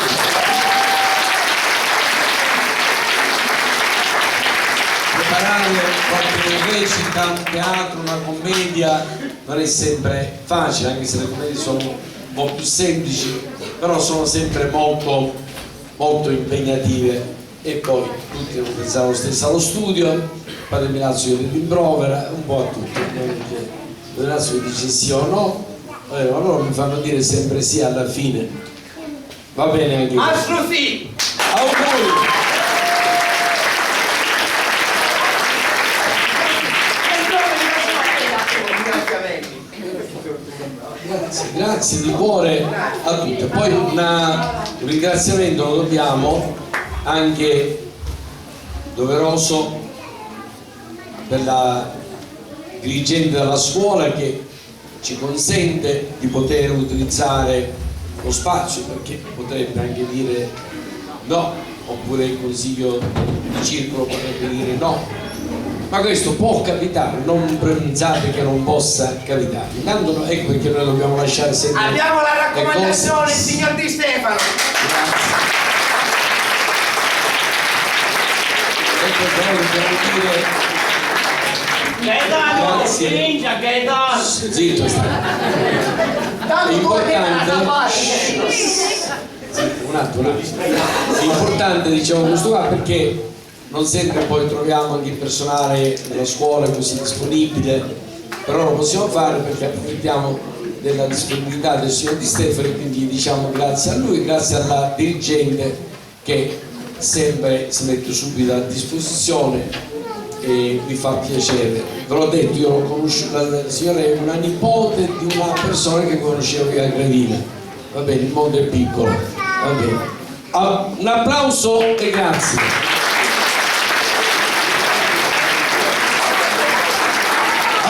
Preparare qualche recita, un teatro, una commedia non è sempre facile, anche se le commedie sono un po' più semplici, però sono sempre molto, molto impegnative. E poi tutti devono pensare lo stesso allo studio, Padre Milazzo io ti rimprovera, un po' a tutti. Padre Milazzo dice sì o no, ma loro mi fanno dire sempre sì alla fine. Va bene anche questo. Altro sì! Auguri! Grazie di cuore a tutti. Poi un ringraziamento lo dobbiamo anche doveroso per la dirigente della scuola che ci consente di poter utilizzare lo spazio, perché potrebbe anche dire no, oppure il consiglio di circolo potrebbe dire no, ma questo può capitare, non pensate che non possa capitare. Intanto ecco perché noi dobbiamo lasciare sempre. Abbiamo la raccomandazione, signor Di Stefano. Grazie. Ecco però dobbiamo dire Gaetano, Grazie. ninja, Gaetano. Zitto, è Tanto tu hai importante. una fare. Un attimo. È importante, diciamo, questo qua perché non sempre poi troviamo anche il personale della scuola così disponibile, però lo possiamo fare perché approfittiamo della disponibilità del signor Di Stefano, quindi diciamo grazie a lui, grazie alla dirigente che sempre si mette subito a disposizione e mi fa piacere. Ve l'ho detto, io l'ho conosciuta, la signora è una nipote di una persona che conoscevo io a Gradina. Va bene, il mondo è piccolo, va bene. Un applauso e grazie.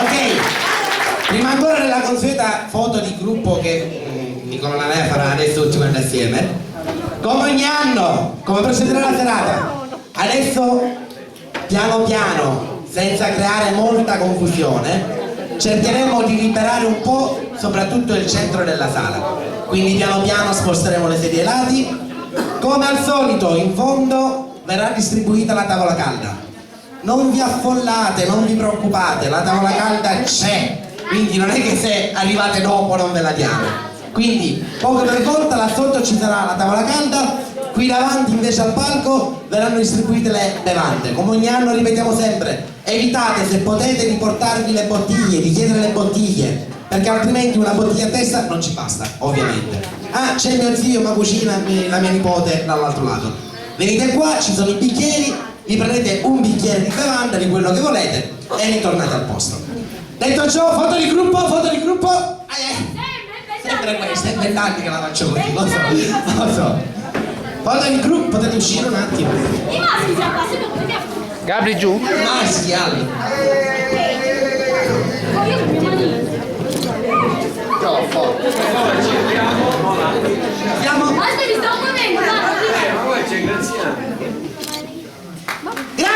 Ok, prima ancora della consueta foto di gruppo che Nicola Navea farà adesso tutti quanti assieme, come ogni anno, come procederà la serata, adesso piano piano, senza creare molta confusione, cercheremo di liberare un po' soprattutto il centro della sala, quindi piano piano sposteremo le sedie ai lati, come al solito in fondo verrà distribuita la tavola calda. Non vi affollate, non vi preoccupate, la tavola calda c'è, quindi non è che se arrivate dopo non ve la diamo. Quindi poco per volta là sotto ci sarà la tavola calda, qui davanti invece al palco verranno distribuite le bevande. Come ogni anno ripetiamo sempre, evitate se potete di portarvi le bottiglie, di chiedere le bottiglie, perché altrimenti una bottiglia a testa non ci basta, ovviamente. Ah, c'è mio zio, ma cucina la mia nipote dall'altro lato. Venite qua, ci sono i bicchieri, vi prendete un bicchiere di bevanda di quello che volete e ritornate al posto. Detto ciò, foto di gruppo, foto di gruppo. Sempre questa, è 20 anni che la faccio così, lo so. Foto di gruppo, potete uscire un attimo. I maschi siamo qua, sempre come diavolo. Gabri giù. Maschi, Ali. Oh, io con mio marito. Siamo. Aspetti, sto muovendo, guarda. Ma poi c'è Graziano. Grazie.